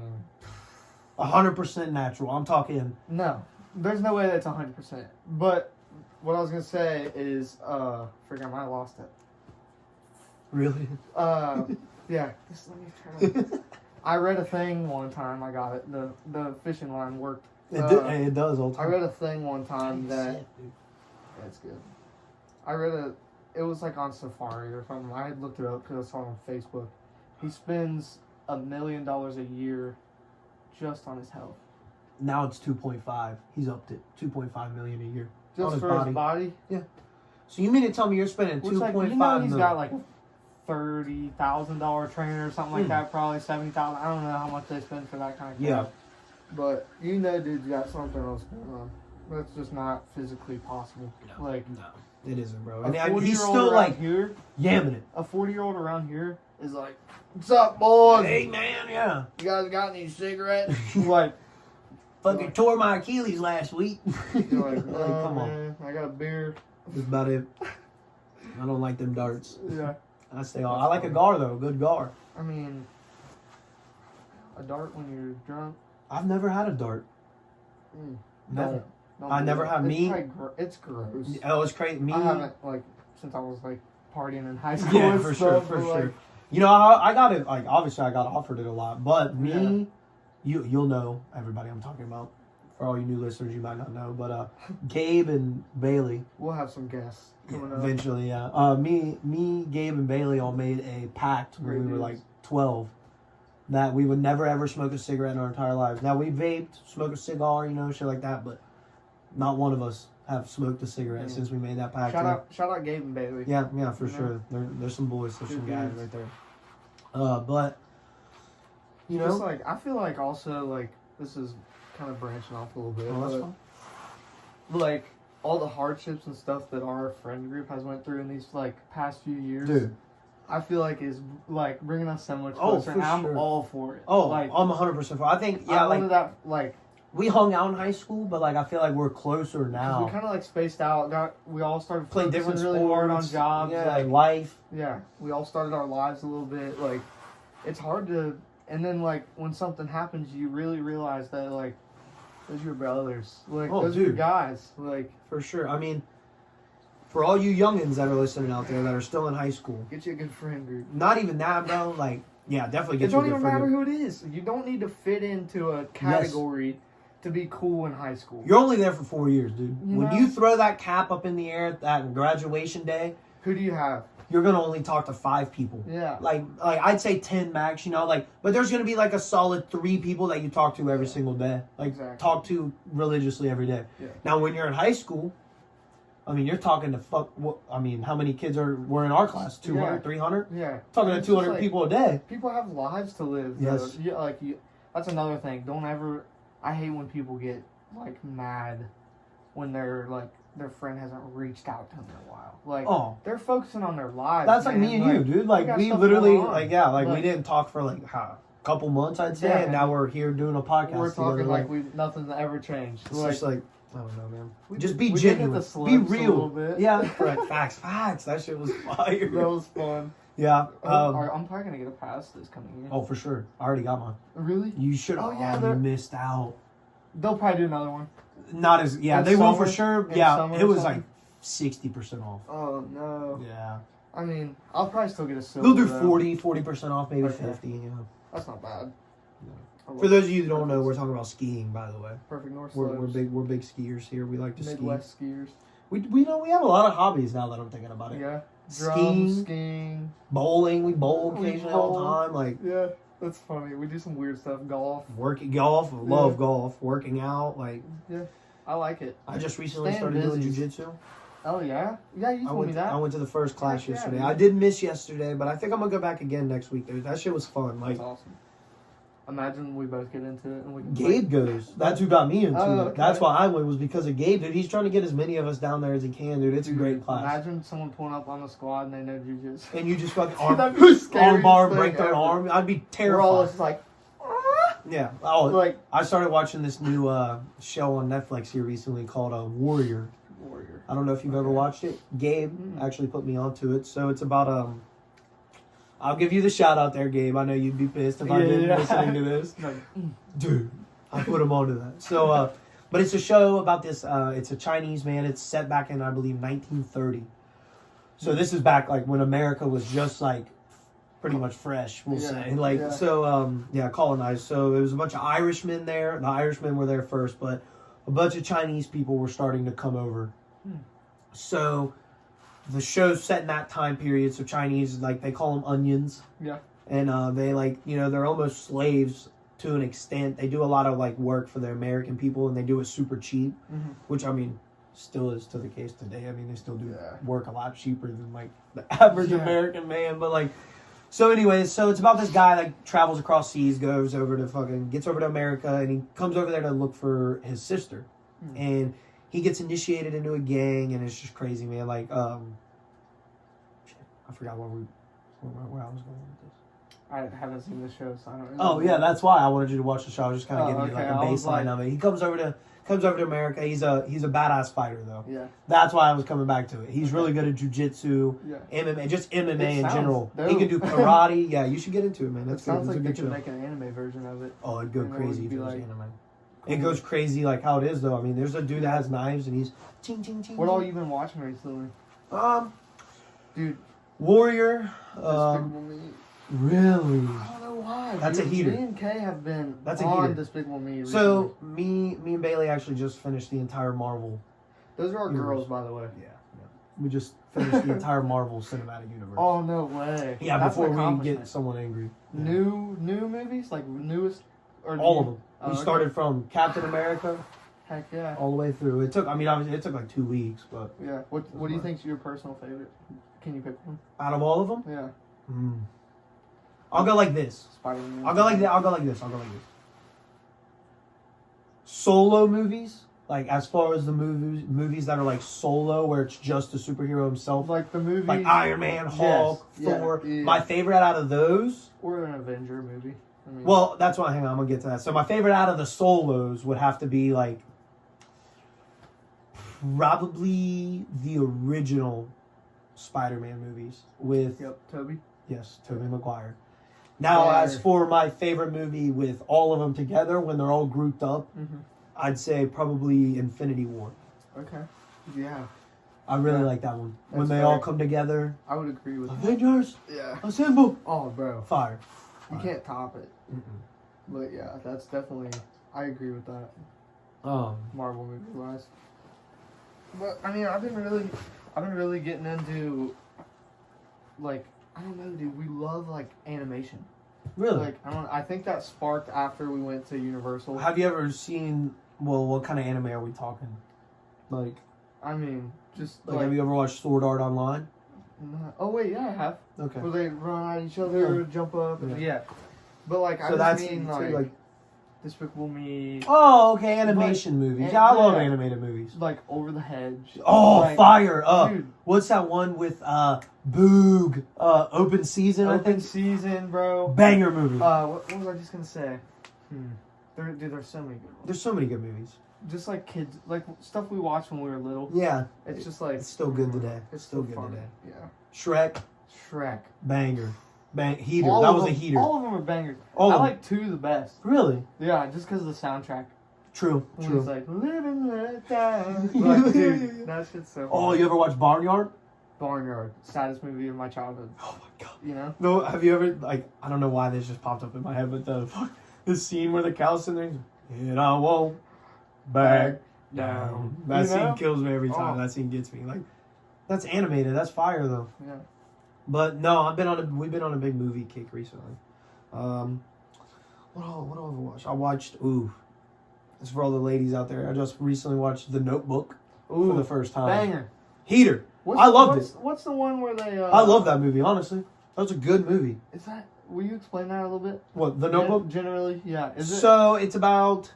B: 100% natural. I'm talking.
A: no. There's no way that's 100%. But what I was gonna say is, forget I might have lost it.
B: Really?
A: Yeah. Just let me turn it. I read a thing one time. I got it. The fishing line worked.
B: It does all the
A: I
B: time.
A: read a thing one time that that's good. It was like on Safari or something. I had looked it up because I saw it on Facebook. He spends $1 million a year just on his health.
B: Now it's 2.5. He's upped it. 2.5 million a year.
A: Just
B: on
A: for his body.
B: Yeah. So you mean to tell me you're spending
A: Which,
B: 2.5
A: like, you know, he's
B: million?
A: got like a $30,000 trainer or something like that. Probably $70,000. I don't know how much they spend for that kind of
B: Yeah.
A: crap. But you know, dude's got something else going on. That's just not physically possible.
B: No,
A: Like,
B: no, it isn't, bro.
A: a
B: And
A: 40-year-old
B: he's still
A: around
B: like
A: here.
B: yamming it.
A: A 40-year-old around here is like, "What's up, boys?
B: Hey man, yeah.
A: You guys got any cigarettes?" Like,
B: Fucking tore my Achilles last week.
A: you're like, "Oh,
B: come on.
A: man, I got a beer."
B: That's about it. I don't like them darts.
A: Yeah.
B: I stay on. I like a gar though, a good gar.
A: I mean, a dart when you're drunk.
B: I've never had a dart. Never.
A: Don't
B: I
A: do
B: never
A: that.
B: have.
A: It's
B: Me.
A: probably it's gross.
B: Oh, it's crazy. Me.
A: I haven't like since I was like partying in high school.
B: Yeah,
A: and
B: for sure,
A: stuff,
B: for
A: but,
B: sure.
A: like,
B: You know, I got it. Like, obviously, I got offered it a lot. But me, you'll know everybody I'm talking about. For all you new listeners, you might not know. But Gabe and Bailey.
A: We'll have some guests coming up.
B: Eventually, yeah. Me, Gabe, and Bailey all made a pact when we were like 12 that we would never ever smoke a cigarette in our entire lives. Now we vaped, smoked a cigar, you know, shit like that, but not one of us have smoked a cigarette since we made that pact.
A: Shout out Gabe and Bailey.
B: Yeah, for
A: You know?
B: sure. There's some boys, there's some
A: Good
B: guys
A: dudes.
B: right there. But you know,
A: Just like I feel like also like this is kind of branching off a little bit.
B: oh, that's
A: but,
B: fine.
A: like all the hardships and stuff that our friend group has went through in these like past few years,
B: Dude.
A: I feel like is like bringing us so much
B: Oh,
A: closer.
B: for
A: and I'm
B: sure.
A: all for it.
B: Oh,
A: like
B: I'm 100% for. I think
A: I
B: yeah,
A: wanted
B: like
A: that like
B: we hung out in high school, but like I feel like we're closer
A: 'cause
B: now.
A: we kind of like spaced out. We all started
B: Play
A: focusing
B: different
A: really
B: sports,
A: hard on jobs.
B: yeah,
A: like,
B: life.
A: yeah, we all started our lives a little bit. Like it's hard to, and then like when something happens, you really realize that like those are your brothers. Like
B: Oh,
A: those are your
B: dude.
A: guys. Like
B: For sure. I mean, for all you youngins that are listening out there that are still in high school,
A: get you a good friend group.
B: not even that, bro. Like, yeah, definitely
A: It
B: get you a
A: don't
B: good
A: even
B: friend
A: matter
B: group.
A: who it is. You don't need to fit into a category to be cool in high school.
B: You're only there for 4 years, dude.
A: You
B: When
A: know?
B: you throw that cap up in the air at graduation day,
A: Who do you have?
B: you're gonna only talk to 5 people.
A: Yeah.
B: Like I'd say 10 max, you know, like, but there's gonna be like a solid 3 people that you talk to every single day, like
A: Exactly.
B: talk to religiously every day.
A: Yeah.
B: Now, when you're in high school, I mean, you're talking to I mean, how many kids were in our class? 200,
A: Yeah.
B: 300?
A: Yeah.
B: Talking to
A: It's
B: 200
A: just, like,
B: people a day.
A: People have lives to live.
B: Yes.
A: Though. That's another thing. Don't ever. I hate when people get like mad when they're like their friend hasn't reached out to them in a while. Like
B: Oh.
A: they're focusing on their lives.
B: That's like
A: man.
B: me and you, dude. Like,
A: got
B: we
A: stuff
B: literally,
A: going on.
B: like, yeah, like, we
A: Like,
B: didn't talk for, like, a couple months, I'd say,
A: Yeah,
B: and now we're here doing a podcast
A: We're talking
B: together.
A: like nothing's ever changed.
B: it's just like, I don't know, man.
A: We-
B: Just be
A: we did hit
B: genuine.
A: the
B: Be
A: slips a
B: real.
A: little bit.
B: Yeah, correct. Facts. That shit was fire.
A: that was fun.
B: Yeah.
A: I'm probably gonna get a pass this coming year.
B: Oh, for sure. I already got mine.
A: Really?
B: You should have.
A: Oh, yeah,
B: you
A: they're-
B: missed out.
A: They'll probably do another one.
B: Not as
A: In
B: they will
A: summer?
B: for sure.
A: In
B: Yeah,
A: summer
B: it
A: or
B: was
A: something?
B: like 60% off.
A: Oh no.
B: Yeah,
A: I mean, I'll probably still get a silver.
B: they'll do
A: though.
B: 40% off, maybe
A: Okay.
B: 50. Yeah.
A: That's not bad.
B: For those of you who don't know, we're talking about skiing, by the way.
A: Perfect North
B: We're
A: Slopes.
B: big skiers here. We like to
A: Midwest skiers.
B: ski. We know we have a lot of hobbies now that I'm thinking about it.
A: Yeah.
B: Skiing, bowling. We bowl
A: We
B: occasionally all the
A: bowl.
B: time. Like
A: Yeah, that's funny. We do some weird stuff. Golf.
B: golf. Love
A: Yeah.
B: golf. Working out. Like
A: Yeah, I like it.
B: I just recently
A: Staying
B: started doing
A: busy.
B: jujitsu.
A: Oh yeah, yeah. You told me that.
B: I went to the first class
A: Heck yeah,
B: yesterday.
A: dude.
B: I did miss yesterday, but I think I'm gonna go back again next week. Dude, that shit was fun. Like
A: That's awesome. Imagine we both get into it and we can
B: Gabe goes. That's who got me into
A: Oh,
B: it.
A: okay.
B: That's why I went, was because of Gabe, dude. He's trying to get as many of us down there as he can, dude. It's a great class.
A: Imagine someone pulling up on the squad and they know jujitsu.
B: And you just fucking
A: That'd be the
B: arm
A: scariest
B: bar,
A: thing
B: break their
A: ever.
B: arm. I'd be
A: We're all
B: terrified.
A: just like,
B: Yeah. Oh,
A: like
B: I started watching this new show on Netflix here recently called Warrior.
A: warrior.
B: I don't know if you've ever
A: Okay.
B: watched it. Gabe
A: Mm.
B: actually put me onto it. So it's about I'll give you the shout out there, Gabe. I know you'd be pissed if I didn't
A: Yeah.
B: listening to this.
A: Like,
B: Dude, I put him onto that. So, but it's a show about this. It's a Chinese man. It's set back in, I believe, 1930. So this is back like when America was just like pretty much fresh, we'll
A: Yeah,
B: say. Like
A: yeah.
B: so, colonized. So it was a bunch of Irishmen there. The Irishmen were there first, but a bunch of Chinese people were starting to come over. So the show's set in that time period. So Chinese, like they call them onions.
A: yeah.
B: And they they're almost slaves to an extent. They do a lot of like work for the American people, and they do it super cheap,
A: Mm-hmm.
B: which I mean still is to the case today. I mean they still do
A: Yeah.
B: work a lot cheaper than like the average
A: Yeah.
B: American man. But like, so anyways, so it's about this guy like travels across seas, gets over to America, and he comes over there to look for his sister, and he gets initiated into a gang, and it's just crazy, man. Like I forgot where I was going with this.
A: I haven't seen the show, so I don't.
B: Oh yeah, that's why I wanted you to watch the show. I was just kind of
A: Oh,
B: giving you
A: okay.
B: like a
A: I was
B: baseline
A: like-
B: of it. He comes over to America. He's a badass fighter though.
A: Yeah.
B: That's why I was coming back to it. He's really good at jujitsu,
A: Yeah.
B: MMA, just MMA
A: It
B: in
A: sounds
B: general. He
A: dope.
B: can do karate. Yeah, you should get into it, man.
A: It
B: That's
A: sounds
B: good.
A: like
B: It's a
A: they
B: good
A: could
B: show.
A: make an anime version of it.
B: Oh, it'd go
A: and it would
B: crazy if
A: be
B: it was
A: like-
B: anime. It goes crazy like how it is though. I mean, there's a dude that has knives and he's ching ching ching.
A: What all
B: ching.
A: you been watching recently, dude?
B: Warrior.
A: Despicable Me.
B: Really?
A: I don't know why.
B: That's a heater.
A: Me and Kay have been
B: That's a
A: on
B: heater.
A: Despicable Me.
B: So
A: Recently.
B: me and Bailey actually just finished the entire Marvel.
A: Those are our
B: Universe.
A: girls, by the way.
B: Yeah. We just finished the entire Marvel Cinematic Universe.
A: Oh no way.
B: Yeah,
A: That's
B: before
A: an
B: we
A: accomplishment.
B: get someone angry. Yeah.
A: New movies, like newest or
B: All
A: new?
B: of them.
A: Oh,
B: We
A: okay.
B: started from Captain America
A: Heck yeah.
B: all the way through. It took, I mean, obviously, it took like 2 weeks, but
A: Yeah. What do you think's your personal favorite? Can you pick one?
B: out of all of them,
A: Yeah.
B: I'll go like this.
A: Spider-Man.
B: I'll go like this. Solo movies, like as far as the movies that are like solo, where it's just the superhero himself,
A: Like the movie.
B: like Iron Man, Hulk,
A: Yes. Yeah,
B: Thor.
A: yeah.
B: My favorite out of those.
A: Or an Avenger movie. I mean,
B: Well, that's why. Hang on, I'm gonna get to that. So my favorite out of the solos would have to be like probably the original Spider-Man movies with
A: Yep. Toby.
B: yes, Tobey Maguire. Now,
A: Fire.
B: as for my favorite movie with all of them together when they're all grouped up,
A: Mm-hmm.
B: I'd say probably Infinity War.
A: Okay. Yeah.
B: I really
A: Yeah.
B: like that one when
A: That's
B: they
A: fair.
B: all come together.
A: I would agree with that.
B: Avengers,
A: Yeah.
B: assemble!
A: Oh, bro.
B: Fire.
A: You can't top it.
B: Mm-mm.
A: But yeah, that's definitely. I agree with that.
B: Um,
A: Marvel movie wise. But I mean, I've been really getting into. Like, I don't know, dude. We love like animation.
B: really?
A: Like, I think that sparked after we went to Universal.
B: Have you ever seen? Well, what kind of anime are we talking? Like,
A: I mean, just
B: like,
A: like.
B: have you ever watched Sword Art Online?
A: Oh wait, yeah, I have.
B: Okay.
A: Where they run at each other, jump up, and yeah. But like, I
B: So
A: just
B: that's
A: mean
B: too,
A: like Despicable Me,
B: Oh, okay, animation movies.
A: and-
B: Yeah, I love
A: yeah.
B: animated movies.
A: like Over the Hedge.
B: Oh,
A: like,
B: fire!
A: dude,
B: What's that one with Boog? Open Season, I
A: Open
B: think.
A: Season, bro.
B: Banger movie.
A: What was I just gonna say? There's so many good ones.
B: There's so many good movies.
A: Just like kids, like stuff we watched when we were little.
B: Yeah,
A: It's just like
B: it's still good today.
A: It's
B: Still
A: still
B: good
A: fun.
B: today.
A: Yeah.
B: Shrek,
A: Shrek.
B: banger, heater.
A: All
B: That
A: of
B: was a
A: them-
B: heater.
A: All of them are bangers.
B: All
A: I
B: of them.
A: like 2 the best.
B: Really?
A: Yeah, just because of the soundtrack.
B: True.
A: When he's like, live and let die. Like, dude, that shit's so
B: Oh,
A: funny.
B: you ever watch Barnyard?
A: Barnyard, saddest movie of my childhood.
B: Oh my god.
A: You know?
B: No, have you ever, like, I don't know why this just popped up in my head, but the scene where the cow's sitting there, and I won't back down. That scene kills me every time.
A: Oh.
B: That scene gets me. Like, that's animated. That's fire, though.
A: Yeah.
B: But no, we've been on a big movie kick recently. What have I watched? I watched, this is for all the ladies out there. I just recently watched The Notebook for the first time.
A: Banger.
B: Heater. I loved it.
A: What's the one where they...
B: I love that movie, honestly. That was a good movie.
A: Is that... Will you explain that a little bit?
B: What, The Notebook?
A: Generally, yeah. Is it...
B: So, it's about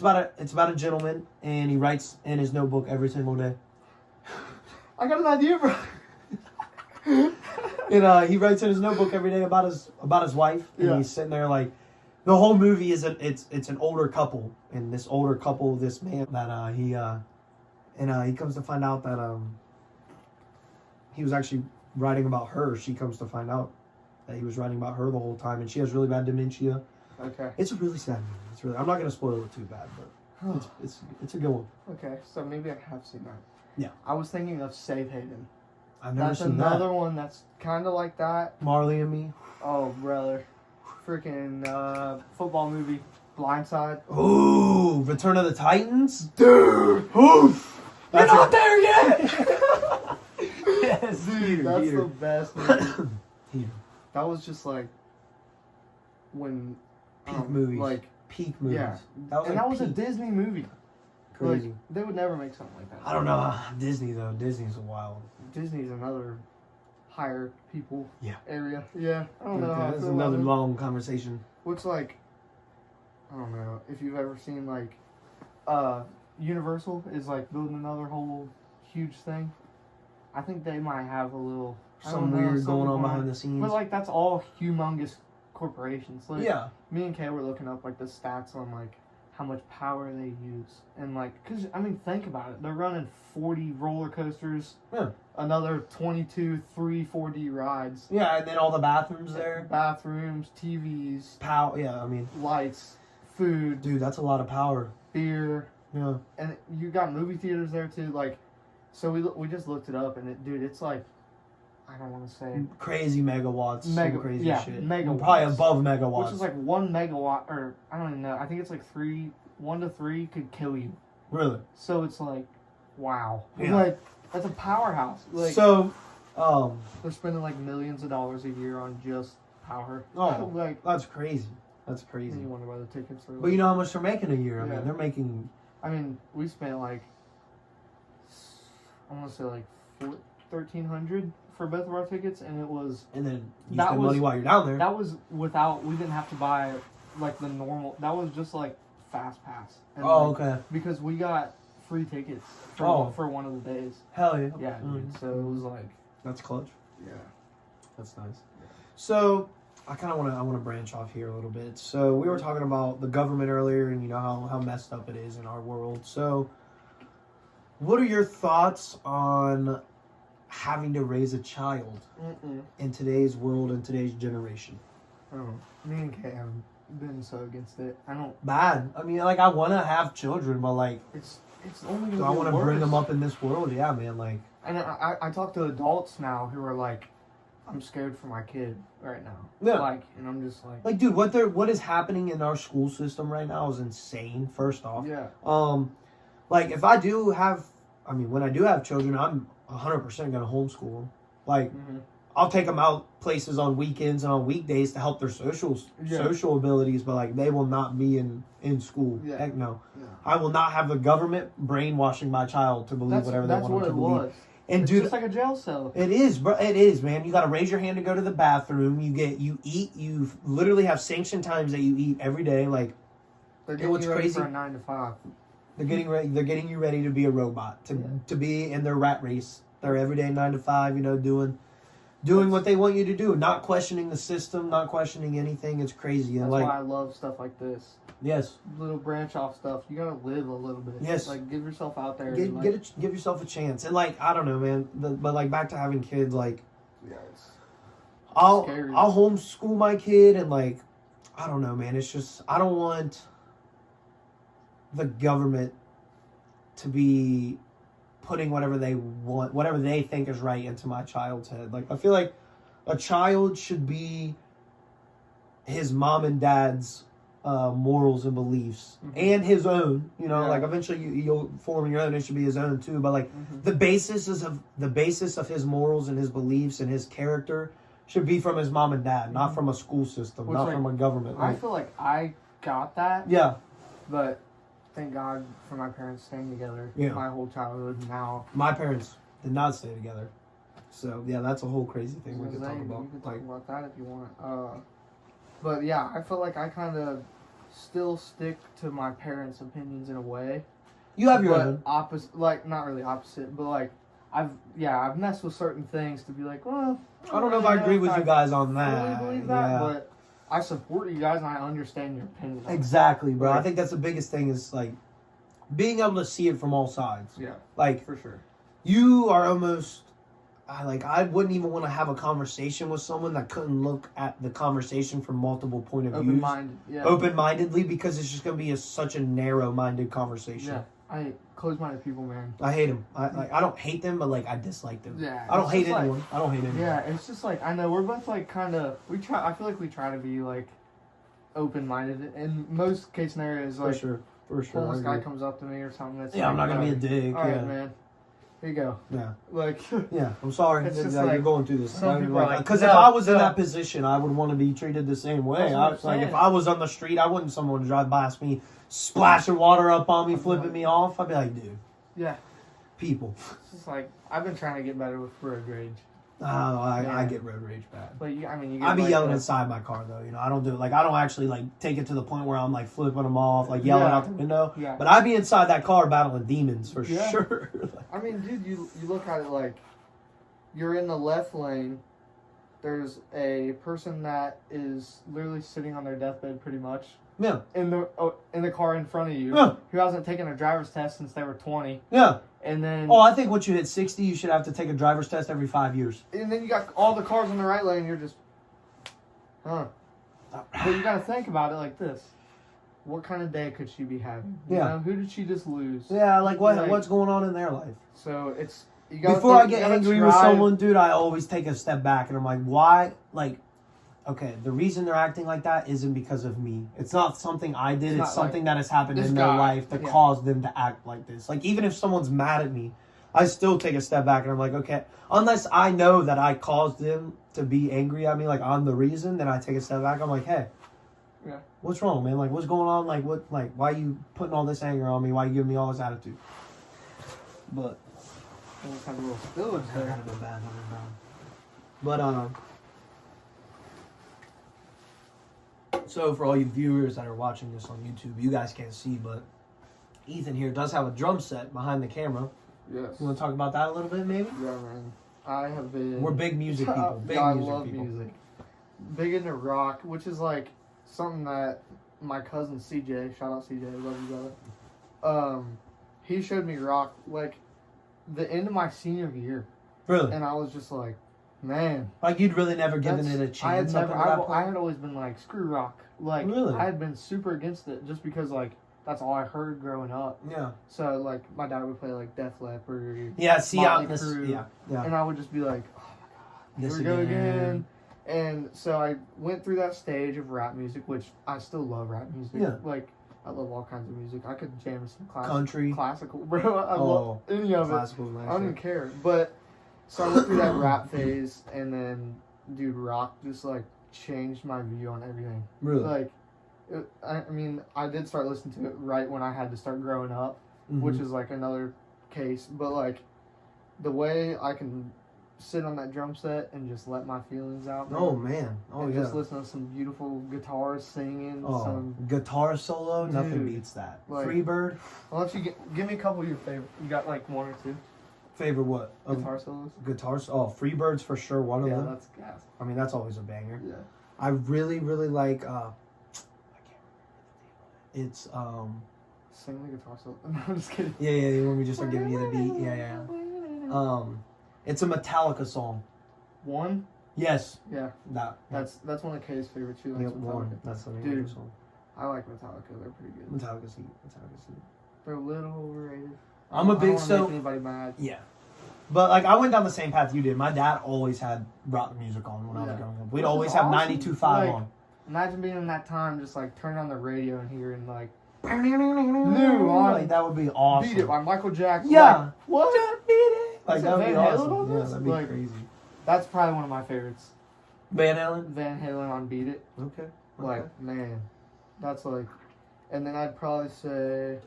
B: a gentleman, and he writes in his notebook every single day.
A: I got an idea, bro.
B: And he writes in his notebook every day about his wife, and he's sitting there like... The whole movie is it's an older couple, and this older couple, this man that he comes to find out that he was actually writing about her. She comes to find out that he was writing about her the whole time, and she has really bad dementia.
A: Okay.
B: It's a really sad movie. I'm not gonna spoil it too bad, but it's a good one.
A: Okay, so maybe I have seen that.
B: Yeah.
A: I was thinking of Safe Haven.
B: I've never
A: That's
B: seen
A: another one that's kind of like that.
B: Marley and Me.
A: Oh, brother. Freaking football movie, Blindside.
B: Ooh, Return of the Titans.
A: Dude!
B: Oof!
A: You're not there yet!
B: Yes,
A: Dude, that's
B: Heater.
A: the best movie.
B: Heater.
A: That was just like when
B: Peak movies.
A: like
B: Peak movies.
A: yeah,
B: That was
A: and
B: like
A: that was a
B: peak.
A: Disney movie.
B: Crazy.
A: Like, they would never make something like that.
B: I don't know. Disney though. Disney's a wild.
A: Disney's another higher people area. Yeah, I
B: Oh,
A: don't know. How I
B: that's
A: feel
B: another
A: about it.
B: long conversation.
A: What's like, I don't know if you've ever seen like, Universal is like building another whole huge thing. I think they might have a little
B: Some weird going on behind the scenes.
A: But like that's all humongous corporations. Like,
B: yeah.
A: me and Kay were looking up like the stats on like how much power they use and like because I mean think about it, they're running 40 roller coasters, another 22 4D rides,
B: Yeah, and then all the bathrooms there.
A: bathrooms, TVs,
B: Yeah, I mean,
A: lights, food,
B: dude, that's a lot of power.
A: beer,
B: Yeah.
A: and you got movie theaters there too. Like, so we just looked it up and it's like I don't want to say
B: Crazy megawatts. Some crazy shit.
A: megawatts.
B: Probably above megawatts.
A: Which is like 1 megawatt, or I don't even know. I think it's like 1 to 3 could kill you.
B: Really?
A: So it's like, wow.
B: Yeah.
A: Like, that's a powerhouse. Like,
B: so,
A: they're spending like millions of dollars a year on just power.
B: Oh,
A: like,
B: that's crazy. That's crazy.
A: and you wonder why the tickets are.
B: But you know how much they're making a year? I
A: Yeah.
B: mean, they're making.
A: I mean, we spent like, I want to say like $1,300 for both of our tickets, and it was.
B: And then you
A: That
B: spend
A: was-
B: money while you're down there.
A: That was without. We didn't have to buy like the normal. That was just like Fast Pass. And
B: Oh,
A: like,
B: okay.
A: because we got free tickets for one of the days.
B: Hell yeah.
A: Yeah, dude. So it was like.
B: That's clutch.
A: Yeah.
B: That's nice. So I kind of want to branch off here a little bit. So we were talking about the government earlier, and you know how messed up it is in our world. So what are your thoughts on having to raise a child in today's world and today's generation?
A: Oh, me and Kay have been so against it. I don't.
B: Bad. I mean, like I want to have children, but like
A: It's only.
B: do I want to bring them up in this world? Yeah, man. Like.
A: And I talk to adults now who are like, I'm scared for my kid right now.
B: Yeah.
A: Like, and I'm just like.
B: Like, dude, what is happening in our school system right now is insane. First off.
A: Yeah.
B: Like if I do have, I mean, when I do have children, I'm 100% gonna homeschool them. Like, I'll take them out places on weekends and on weekdays to help their social abilities, but like they will not be in school.
A: Yeah.
B: Heck no.
A: Yeah.
B: I will not have the government brainwashing my child to believe whatever they want them to believe.
A: Was.
B: And
A: It's
B: dude,
A: just like a jail cell.
B: it is, bro. It is, man. You got to raise your hand to go to the bathroom. You eat. You literally have sanctioned times that you eat every day. Like,
A: They're getting
B: what's
A: you ready
B: crazy?
A: for a 9 to 5.
B: they're getting ready. They're getting you ready to be a robot. To be in their rat race. Their everyday 9 to 5. You know, doing what they want you to do. Not questioning the system. Not questioning anything. It's crazy. And
A: That's
B: like,
A: why I love stuff like this.
B: yes,
A: Little branch off stuff. You gotta live a little bit.
B: Yes.
A: Like give yourself out there.
B: give
A: and, like,
B: give yourself a chance. And like, I don't know, man. But like, back to having kids. Like,
A: yeah, it's
B: I'll
A: scary.
B: homeschool my kid, and like, I don't know, man. It's just I don't want the government to be putting whatever they want, whatever they think is right into my child's head. Like, I feel like a child should be his mom and dad's morals and beliefs, and his own. You know, like eventually you'll form your own. It should be his own too. But like the basis of his morals and his beliefs and his character should be from his mom and dad, not from a school system, not like, from a government.
A: I feel like I got that.
B: Yeah.
A: But thank God for my parents staying together my whole childhood. Now
B: my parents did not stay together, so yeah, that's a whole crazy thing we could talk about.
A: We could talk about that if you want. But yeah, I feel like I kind of still stick to my parents' opinions in a way.
B: You have your own
A: opposite, like not really opposite, but like I've messed with certain things to be like, well,
B: I don't know if I agree with you guys on that.
A: I really believe that, but I support you guys and I understand your opinion.
B: Exactly, bro.
A: Like,
B: I think that's the biggest thing is like being able to see it from all sides.
A: Yeah,
B: like
A: for sure.
B: You are almost I wouldn't even want to have a conversation with someone that couldn't look at the conversation from multiple point of views. Open-mindedly, because it's just going to be such a narrow-minded conversation.
A: Yeah, I close-minded people, man.
B: I hate them. I don't hate them, but like I dislike them.
A: Yeah,
B: I don't hate anyone. I don't hate anyone.
A: Yeah, it's just like I know we're both like kind of I feel like we try to be like open-minded in most case scenarios. Like
B: for sure.
A: This guy comes up to me or something. That's
B: I'm not gonna be a dick.
A: All right, man. Here you go.
B: Yeah.
A: Like.
B: Yeah. I'm sorry that you're going through this. Because if
A: no,
B: I was in that position, I would want to be treated the same way.
A: Like
B: if I was on the street, I wouldn't someone drive past me, splashing water up on me, flipping me off. I'd be like, dude.
A: Yeah.
B: People.
A: It's just like I've been trying to get better with road rage.
B: I get road rage bad.
A: But you get
B: I be yelling inside my car though. You know, I don't do it. Like I don't actually like take it to the point where I'm like flipping them off, like yelling out the window.
A: Yeah.
B: But I be inside that car battling demons for sure.
A: I mean, dude, you look at it like you're in the left lane. There's a person that is literally sitting on their deathbed, pretty much.
B: Yeah.
A: In the car in front of you, who hasn't taken a driver's test since they were 20.
B: Yeah.
A: And then
B: I think once you hit 60, you should have to take a driver's test every 5 years.
A: And then you got all the cars on the right lane. You're just, But you got to think about it like this: what kind of day could she be having? You know, who did she just lose?
B: Yeah, like what's going on in their life?
A: So it's
B: before I get angry with someone, dude, I always take a step back and I'm like, why? Like, okay, the reason they're acting like that isn't because of me. It's not something I did. It's something that has happened in their life that caused them to act like this. Like, even if someone's mad at me, I still take a step back and I'm like, okay, unless I know that I caused them to be angry at me, like I'm the reason, then I take a step back. I'm like, hey, what's wrong, man? Like, what's going on? Like, why are you putting all this anger on me? Why are you giving me all this attitude? But
A: almost have a little spillage there.
B: That would have been bad. But so for all you viewers that are watching this on YouTube, you guys can't see, but Ethan here does have a drum set behind the camera.
A: Yes.
B: You want to talk about that a little bit, maybe?
A: Yeah, man. I have been.
B: We're big music people.
A: I love music. Big into rock, which is like something that my cousin CJ, shout out CJ, love you brother. He showed me rock like the end of my senior year.
B: Really?
A: And I was just like, man.
B: Like you'd really never given it a chance.
A: I had always been like, screw rock. Like
B: really?
A: I had been super against it just because like that's all I heard growing up.
B: Yeah.
A: So like my dad would play like Def Leppard.
B: Yeah. See out in this.
A: Yeah. And I would just be like, oh my god, here we go again. And so I went through that stage of rap music, which I still love rap music.
B: Yeah.
A: Like I love all kinds of music. I could jam some
B: country,
A: classical, bro. I love any of it. I don't even care. But so I went through that rap phase, and then dude, rock just like changed my view on everything.
B: Really?
A: Like, I mean, I did start listening to it right when I had to start growing up, which is like another case. But like, the way I can sit on that drum set and just let my feelings out.
B: Oh man! Oh
A: and
B: yeah!
A: Just listen to some beautiful guitars singing.
B: Oh,
A: some
B: guitar solo, dude, nothing beats that.
A: Like,
B: Freebird.
A: I'll let you give me a couple of your favorite. You got like one or two.
B: Favorite what?
A: Guitar solos.
B: Guitars. Oh, Freebird's for sure one of them.
A: Yeah, that's gas.
B: I mean, that's always a banger.
A: Yeah.
B: I really, really like. I can't remember the name of it. It's
A: Sing the guitar solo. No, I'm just kidding.
B: Yeah. When we just start giving you the beat. Yeah. It's a Metallica song.
A: One?
B: Yes.
A: Yeah.
B: That.
A: That's one of Kay's favorite too.
B: Yep, one. That's the name of the song.
A: I like Metallica. They're pretty good.
B: Metallica's heat.
A: They're a little overrated.
B: I'm a big
A: I don't wanna make anybody mad.
B: Yeah. But like I went down the same path you did. My dad always had rock music on when I was growing up. We'd always have
A: awesome.
B: 92.5
A: like,
B: on.
A: Imagine being in that time, just like turning on the radio and hearing like
B: New on. Like that would be awesome.
A: Beat It by Michael Jackson.
B: Yeah.
A: Like, what?
B: Beat It. Like that would be
A: Van Halen
B: awesome.
A: on
B: Yeah,
A: this?
B: that'd be
A: Like,
B: crazy.
A: That's probably one of my favorites.
B: Van Halen.
A: Van Halen on Beat It.
B: Okay.
A: Like, man, that's like, and then I'd probably say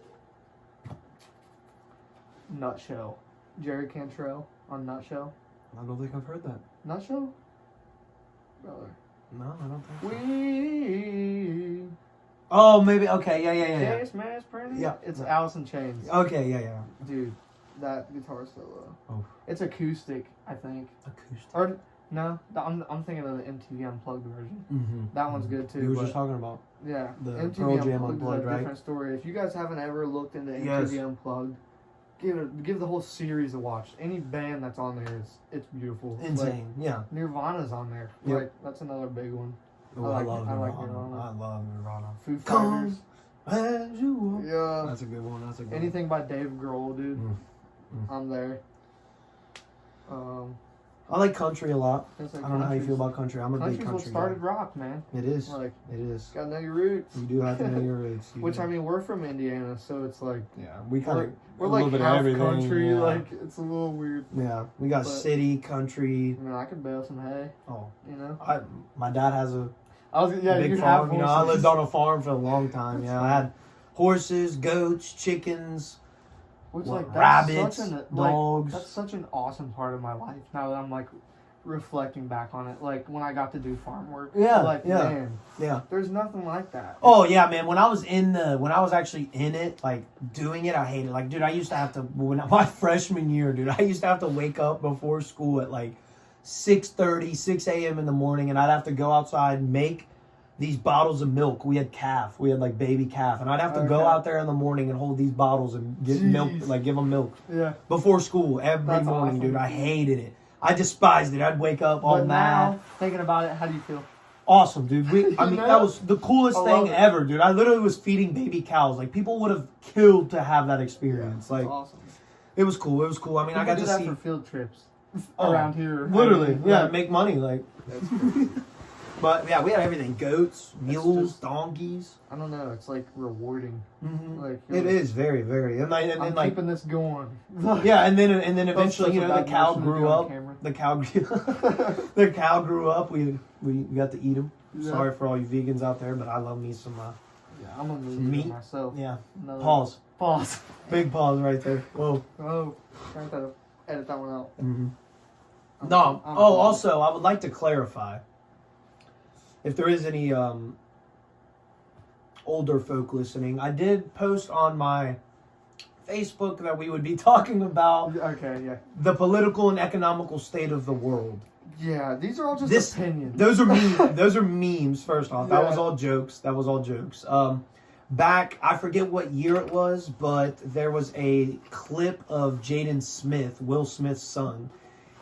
A: Nutshell. Jerry Cantrell on Nutshell.
B: I don't think I've heard that.
A: Nutshell? Brother.
B: No, I don't think so.
A: We.
B: Oh, maybe. Okay. Yeah.
A: Yes, man, it's pretty.
B: Yeah.
A: It's Alice in Chains.
B: Okay. Yeah.
A: Dude, that guitar solo.
B: Oh.
A: It's acoustic, I think.
B: Acoustic.
A: Or no, I'm thinking of the MTV Unplugged version.
B: Mm-hmm.
A: That one's good too.
B: You were
A: but
B: just talking about.
A: yeah,
B: the
A: MTV
B: Pearl Jam
A: Unplugged
B: Unplugged,
A: is a
B: right?
A: different story. If you guys haven't ever looked into MTV
B: Yes.
A: Unplugged, give the whole series a watch. Any band that's on there it's beautiful.
B: Insane. Yeah.
A: Like, Nirvana's on there.
B: Yep.
A: Like that's another big one.
B: Oh,
A: I
B: I
A: like
B: love
A: Nirvana.
B: I love Nirvana.
A: Foo
B: Come
A: Fighters.
B: as you are.
A: Yeah.
B: That's a good one. That's a good
A: Anything by Dave Grohl, dude.
B: Mm.
A: I'm there.
B: I like country a lot.
A: It's like
B: I don't know how you feel about country. I'm a big
A: country's
B: country
A: what started rock, man.
B: guy. It is.
A: Like,
B: It is.
A: gotta know your roots.
B: You do have to know your roots.
A: Which I mean, we're from Indiana, so it's like
B: yeah, we kind of
A: we're
B: a
A: like
B: little bit of
A: half
B: everything.
A: country.
B: Yeah.
A: Like it's a little weird.
B: Yeah, we got
A: But-
B: city, country.
A: I mean, I could bale some hay.
B: Oh,
A: You know.
B: my dad has a
A: I was yeah.
B: big
A: You
B: farm.
A: have
B: You know, I
A: horses.
B: lived on a farm for a long time. Yeah, I had horses, goats, chickens,
A: Which
B: what,
A: like
B: rabbits,
A: such an,
B: dogs.
A: That's such an awesome part of my life. Now that I'm like reflecting back on it, like when I got to do farm work.
B: Yeah,
A: Like
B: yeah.
A: man,
B: Yeah.
A: there's nothing like that.
B: Oh yeah, man. When I was actually in it, like doing it, I hated it. Like, dude, I used to have to my freshman year, dude. I used to have to wake up before school at like 6:30, 6 a.m. in the morning, and I'd have to go outside and make these bottles of milk. We had calf. We had like baby calf, and I'd have to go
A: Okay.
B: out there in the morning and hold these bottles and get milk, like give them milk
A: Yeah.
B: before school every
A: That's
B: morning,
A: awesome.
B: dude. I hated it. I despised it. I'd wake up all
A: But
B: mad.
A: now, thinking about it, how do you feel?
B: Awesome, dude. I mean,
A: know?
B: that was the coolest
A: I
B: thing
A: love it.
B: ever, dude. I literally was feeding baby cows. Like, people would have killed to have that experience.
A: That's
B: Like,
A: awesome.
B: it was cool. It was cool. I mean, I got
A: do
B: to
A: that
B: see
A: for field trips
B: Oh,
A: around here.
B: literally, yeah,
A: Like,
B: make money. Like,
A: that's crazy.
B: but yeah, we had everything: goats, mules,
A: just-
B: donkeys.
A: I don't know. It's like rewarding.
B: Mm-hmm.
A: Like
B: It is very, very, and
A: I'm
B: like,
A: keeping this going.
B: yeah, and then eventually,
A: such
B: you
A: a
B: know, the
A: bad
B: cow
A: motion to
B: grew
A: do on
B: up.
A: camera.
B: The cow, the cow grew up. We got to eat them.
A: Yeah.
B: Sorry for all you vegans out there, but I love me some.
A: Yeah, I'm a meat
B: Meat?
A: eater myself.
B: Yeah,
A: No.
B: pause.
A: Pause.
B: Big pause right there. Whoa.
A: Oh, trying to edit that one out.
B: Mm-hmm.
A: I'm-
B: No.
A: I'm
B: Oh,
A: fine.
B: also, I would like to clarify if there is any older folk listening. I did post on my Facebook that we would be talking about
A: Okay, yeah.
B: the political and economical state of the world.
A: Yeah, these are all just
B: This-
A: opinions.
B: Those are memes. Those are memes. First off, that
A: Yeah.
B: was all jokes. That was all jokes. Back, I forget what year it was, but there was a clip of Jaden Smith, Will Smith's son,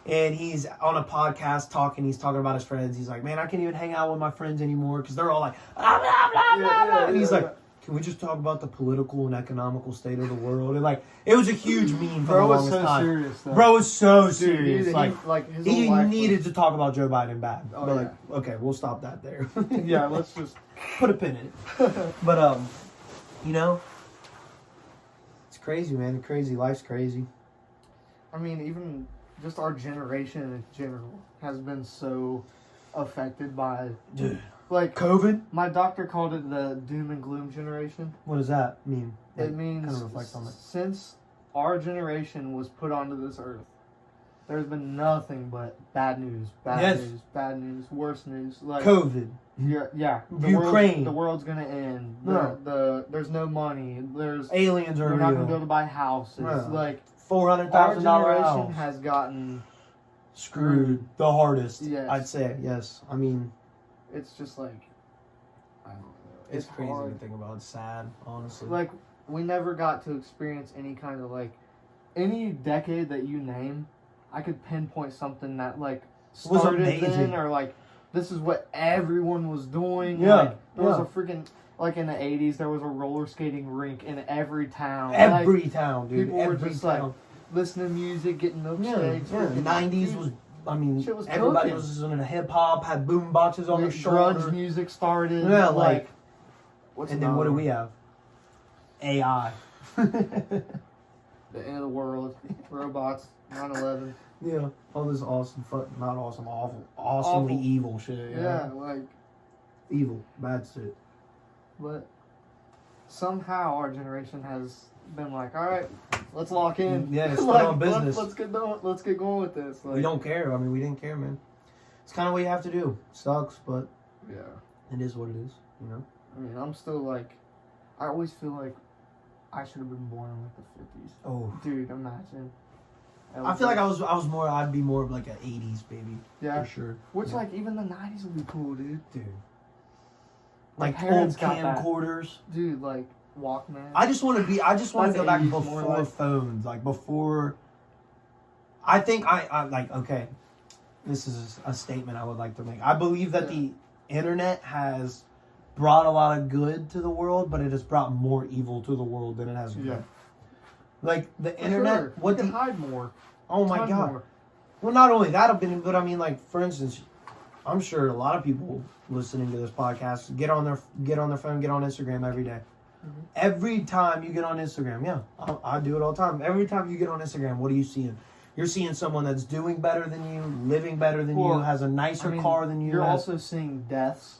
B: and he's on a podcast talking. He's talking about his friends. He's like, "Man, I can't even hang out with my friends anymore because they're all like, blah, blah, blah, blah, blah." And he's like, "Can we just talk about the political and economical state of the world?" And like, it was a huge meme for
A: Bro
B: the
A: was
B: longest
A: so
B: time.
A: serious, though.
B: Bro was so
A: Dude,
B: serious.
A: his
B: Like,
A: he
B: he needed to talk about Joe Biden bad.
A: Oh,
B: but
A: yeah.
B: like, okay, we'll stop that there.
A: Yeah, let's just.
B: Put a pin in it. But you know, it's crazy, man. It's crazy. Life's crazy.
A: I mean, even just our generation in general has been so affected by,
B: Dude.
A: like,
B: COVID?
A: my doctor called it the doom and gloom generation.
B: What does that mean?
A: It
B: Like,
A: means
B: kind of reflect on it.
A: since our generation was put onto this earth, there's been nothing but bad news, bad news, worse news. Like
B: COVID.
A: yeah,
B: Ukraine.
A: the world's gonna end.
B: No.
A: There's no money. There's
B: Aliens are
A: we're not gonna be able
B: real.
A: to buy houses.
B: No.
A: Like
B: $400,000
A: our generation
B: house.
A: has gotten.
B: Screwed the hardest.
A: Yes.
B: I'd say yes. I mean,
A: It's just like I don't know.
B: it's crazy
A: hard.
B: to think about. It's sad, honestly.
A: Like we never got to experience any kind of like any decade that you name. I could pinpoint something that like
B: It was
A: started
B: amazing.
A: then, or like this is what everyone was doing.
B: Yeah,
A: Like, there was
B: yeah.
A: a freaking like in the 80s, there was a roller skating rink in every town.
B: Every
A: like,
B: town, dude.
A: People
B: every
A: were just
B: town.
A: like listening to music, getting milkshakes.
B: Yeah. The 90s was, I mean,
A: shit was
B: everybody
A: cooking.
B: was listening to hip hop, had boom boxes on their shoulder.
A: Grunge music started.
B: Yeah, like,
A: what's
B: and then what do we have? AI.
A: The end of the world, robots, 9/11.
B: Yeah, all this awesome, not awesome, awesomely
A: Awful.
B: evil shit.
A: Yeah, like,
B: evil, bad shit.
A: but somehow our generation has been like, all right, let's lock in.
B: Yeah, it's
A: like,
B: on business.
A: Let's get going with this. Like,
B: We don't care. I mean, we didn't care, man. It's kind of what you have to do. Sucks, but
A: yeah.
B: it is what it is. You know.
A: I mean, I'm still like, I always feel like I should have been born in like the 50s.
B: Oh,
A: Dude, imagine.
B: I feel like I'd be more of like an 80s baby.
A: Yeah.
B: For sure.
A: Which
B: Yeah.
A: like even the 90s would be cool, dude.
B: Dude.
A: My
B: Like old
A: parents got that.
B: camcorders.
A: Dude, like Walkman.
B: I just want to
A: That's
B: go back
A: 80s more
B: before
A: like-
B: phones, like before. I think I like, okay, this is a statement I would like to make. I believe that the internet has brought a lot of good to the world, but it has brought more evil to the world than it has good.
A: Yeah.
B: Like the
A: For
B: internet,
A: sure.
B: what
A: you
B: the
A: can hide more.
B: oh my
A: Ton
B: god.
A: more.
B: Well, not only that, but I mean, like for instance, I'm sure a lot of people listening to this podcast get on their phone, get on Instagram every day.
A: Mhm.
B: Every time you get on Instagram, yeah, I do it all the time. Every time you get on Instagram, what are you seeing? You're seeing someone that's doing better than you, living better than you, has a nicer car than you.
A: You're
B: has,
A: also seeing deaths.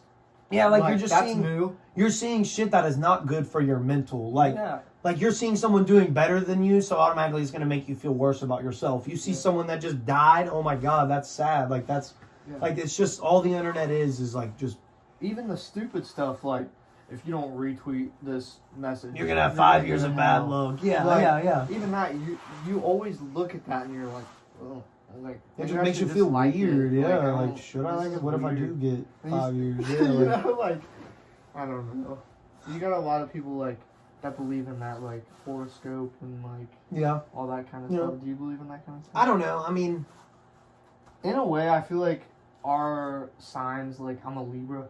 B: yeah, like you're just
A: that's
B: seeing
A: new.
B: you're seeing shit that is not good for your mental. Like
A: Yeah.
B: like you're seeing someone doing better than you, so automatically it's gonna make you feel worse about yourself. You see someone that just died, oh my god, that's sad. Like that's like it's just all the internet is like just
A: Even the stupid stuff like if you don't retweet this message,
B: you're gonna have 5 years of bad luck. Yeah,
A: Like,
B: yeah.
A: Even that, you always look at that and you're like, oh, like
B: It
A: maybe
B: just
A: I
B: makes
A: should
B: you feel
A: like it.
B: weird, yeah.
A: I
B: Like,
A: don't-
B: should I
A: this
B: like it?
A: is
B: What if I do
A: weird.
B: get
A: And
B: 5 years? Yeah,
A: you
B: like,
A: know, like I don't know. You got a lot of people like that believe in that like horoscope and like
B: yeah.
A: all that kind of
B: Yeah.
A: stuff. Do you believe in that kind of stuff?
B: I don't know. I mean,
A: In a way, I feel like our signs, like I'm a Libra.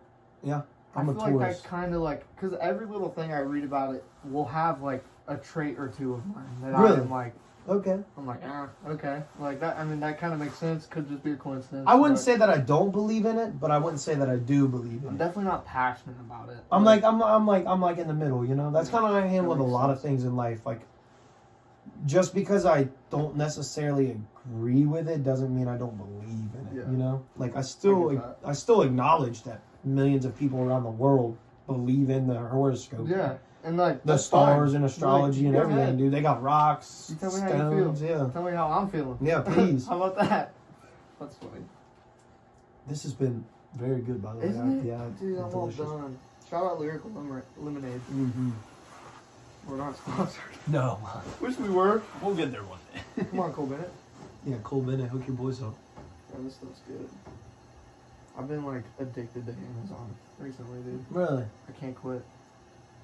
B: yeah,
A: I
B: I'm a
A: feel like
B: Taurus.
A: that kind of like, because every little thing I read about it will have like a trait or two of mine that
B: Really?
A: I'm like,
B: Okay.
A: okay, like that. I mean, that kind of makes sense. Could just be a coincidence.
B: I wouldn't
A: but
B: say that I don't believe in it, but I wouldn't say that I do believe
A: I'm
B: in it.
A: definitely not passionate about it.
B: I'm like in the middle, you know. That's kind of how I am
A: That
B: with a
A: makes
B: lot of
A: sense.
B: things in life. Like, just because I don't necessarily agree with it doesn't mean I don't believe in it.
A: Yeah.
B: You know, like I
A: I
B: still
A: get that.
B: I still acknowledge that millions of people around the world believe in the horoscope.
A: Yeah, and like
B: The
A: that's
B: stars
A: fine.
B: and astrology
A: Like,
B: and
A: go
B: everything,
A: ahead.
B: dude. They got rocks,
A: You tell me how you
B: stones, yeah.
A: Tell me how I'm feeling.
B: Yeah, please.
A: How about that? That's funny.
B: This has been very good, by the way.
A: Isn't it?
B: Yeah,
A: Dude, I'm
B: delicious.
A: all done. Shout out Lyrical Lemonade.
B: Mm-hmm.
A: We're not sponsored.
B: No.
A: Wish we were.
B: We'll get there one day.
A: Come on, Cole Bennett.
B: Yeah, Cole Bennett, hook your boys up.
A: Yeah, this stuff's good. I've been like addicted to Amazon recently, dude.
B: Really?
A: I can't quit.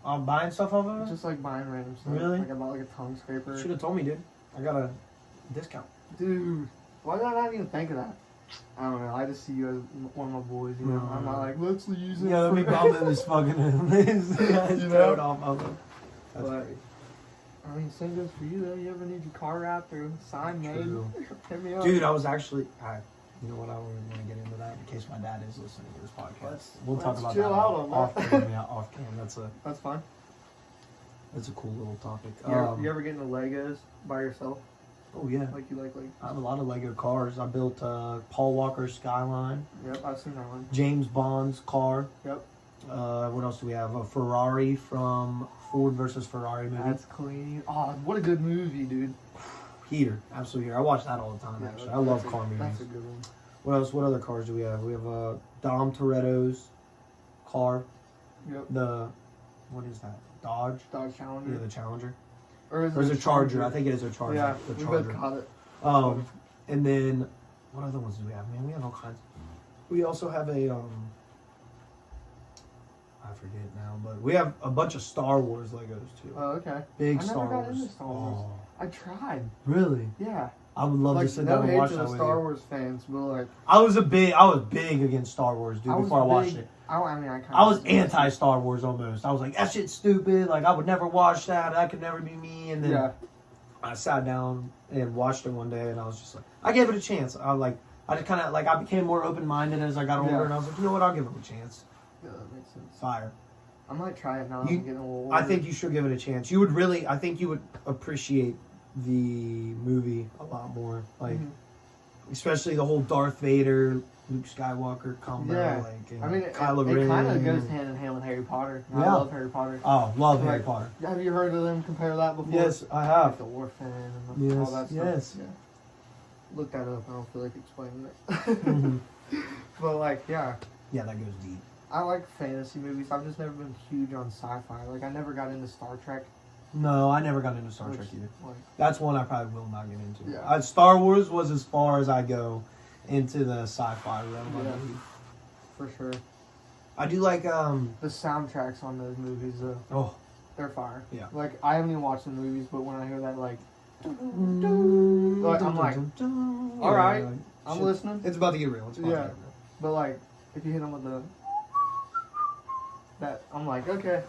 B: I'm buying stuff off of it?
A: Just like buying random stuff.
B: Really?
A: Like I bought like a tongue scraper.
B: Should have told me, dude. I got a discount.
A: Dude, why did I not even think of that? I don't know. I just see you as one of my boys, you know.
B: No.
A: I'm not like, let's use it.
B: Yeah, let me bump this fucking this. Yeah,
A: You
B: throw it
A: know?
B: off of it. That's
A: But-
B: great.
A: I mean, same goes for you though. You ever need your car wrapped or sign made?
B: True.
A: Hit me up.
B: Dude, I was actually. You know what? I don't even want to get into that in case my dad is listening to this podcast. We'll talk
A: let's
B: about
A: chill
B: that
A: out on
B: off
A: that.
B: cam. Yeah, off cam.
A: That's fine.
B: That's a cool little topic.
A: You ever get into Legos by yourself?
B: Oh yeah.
A: Like you like
B: I have a lot of Lego cars. I built Paul Walker's Skyline,
A: Yep, I've seen that one.
B: James Bond's car.
A: Yep.
B: What else do we have? A Ferrari from Ford versus Ferrari movie.
A: That's clean. Oh, what a good movie, dude.
B: Heater, absolutely heater. I watch that all the time. Actually, I love car movies.
A: That's a good one.
B: What else? What other cars do we have? We have Dom Toretto's car.
A: Yep.
B: What is that? Dodge.
A: Dodge Challenger.
B: Yeah, the Challenger.
A: Or is
B: Or is
A: it
B: it a Charger? I think it is a Charger.
A: Yeah,
B: the
A: we
B: Charger.
A: both caught it.
B: And then what other ones do we have? Man, we have all kinds. We also have a I forget now, but we have a bunch of Star Wars Legos too.
A: Oh, okay.
B: Big
A: I never
B: Star
A: got
B: Wars.
A: into Star Wars.
B: Oh,
A: I tried.
B: really?
A: Yeah.
B: I would love
A: Like,
B: to sit
A: no
B: down and
A: hate
B: watch
A: to
B: that
A: the
B: with
A: Star
B: you.
A: Wars fans, but like,
B: I was big against Star Wars, dude.
A: I was
B: Before I watched
A: big.
B: it,
A: I mean,
B: I was anti-Star Wars almost. I was like, that shit's stupid. Like, I would never watch that. That could never be me. And then I sat down and watched it one day, and I was just like, I gave it a chance. I just kind of, like, I became more open-minded as I got older, and I was like, you know what, I'll give it a chance.
A: Yeah, that makes sense.
B: Fire.
A: I might try it now that I'm getting a little older.
B: I think you should give it a chance. You would really, I think you would appreciate the movie a lot more. Like, especially the whole Darth Vader, Luke Skywalker combo.
A: Yeah.
B: Like,
A: I mean,
B: Kylo
A: it
B: Ren.
A: kind of goes hand in hand with Harry Potter. I
B: Yeah.
A: love Harry Potter.
B: Oh, love Harry Potter.
A: Have you heard of them compare that before?
B: Yes, I
A: Like
B: have.
A: the orphan and all that stuff.
B: Yes.
A: Yeah. Look that up. I don't feel like explaining it. But, like, yeah.
B: Yeah, that goes deep.
A: I like fantasy movies. I've just never been huge on sci-fi. Like, I never got into Star Trek.
B: No, I never got into Star Trek either.
A: Like,
B: That's one I probably will not get into.
A: Yeah.
B: Star Wars was as far as I go into the sci-fi realm.
A: Yeah. For sure.
B: I do like
A: The soundtracks on those movies, though,
B: oh
A: they're fire.
B: Yeah.
A: Like, I haven't even watched the movies, but when I hear that, like, I'm like, all right, I'm listening.
B: It's about to get real. It's about to get real.
A: But, like, if you hit them with I'm like, okay,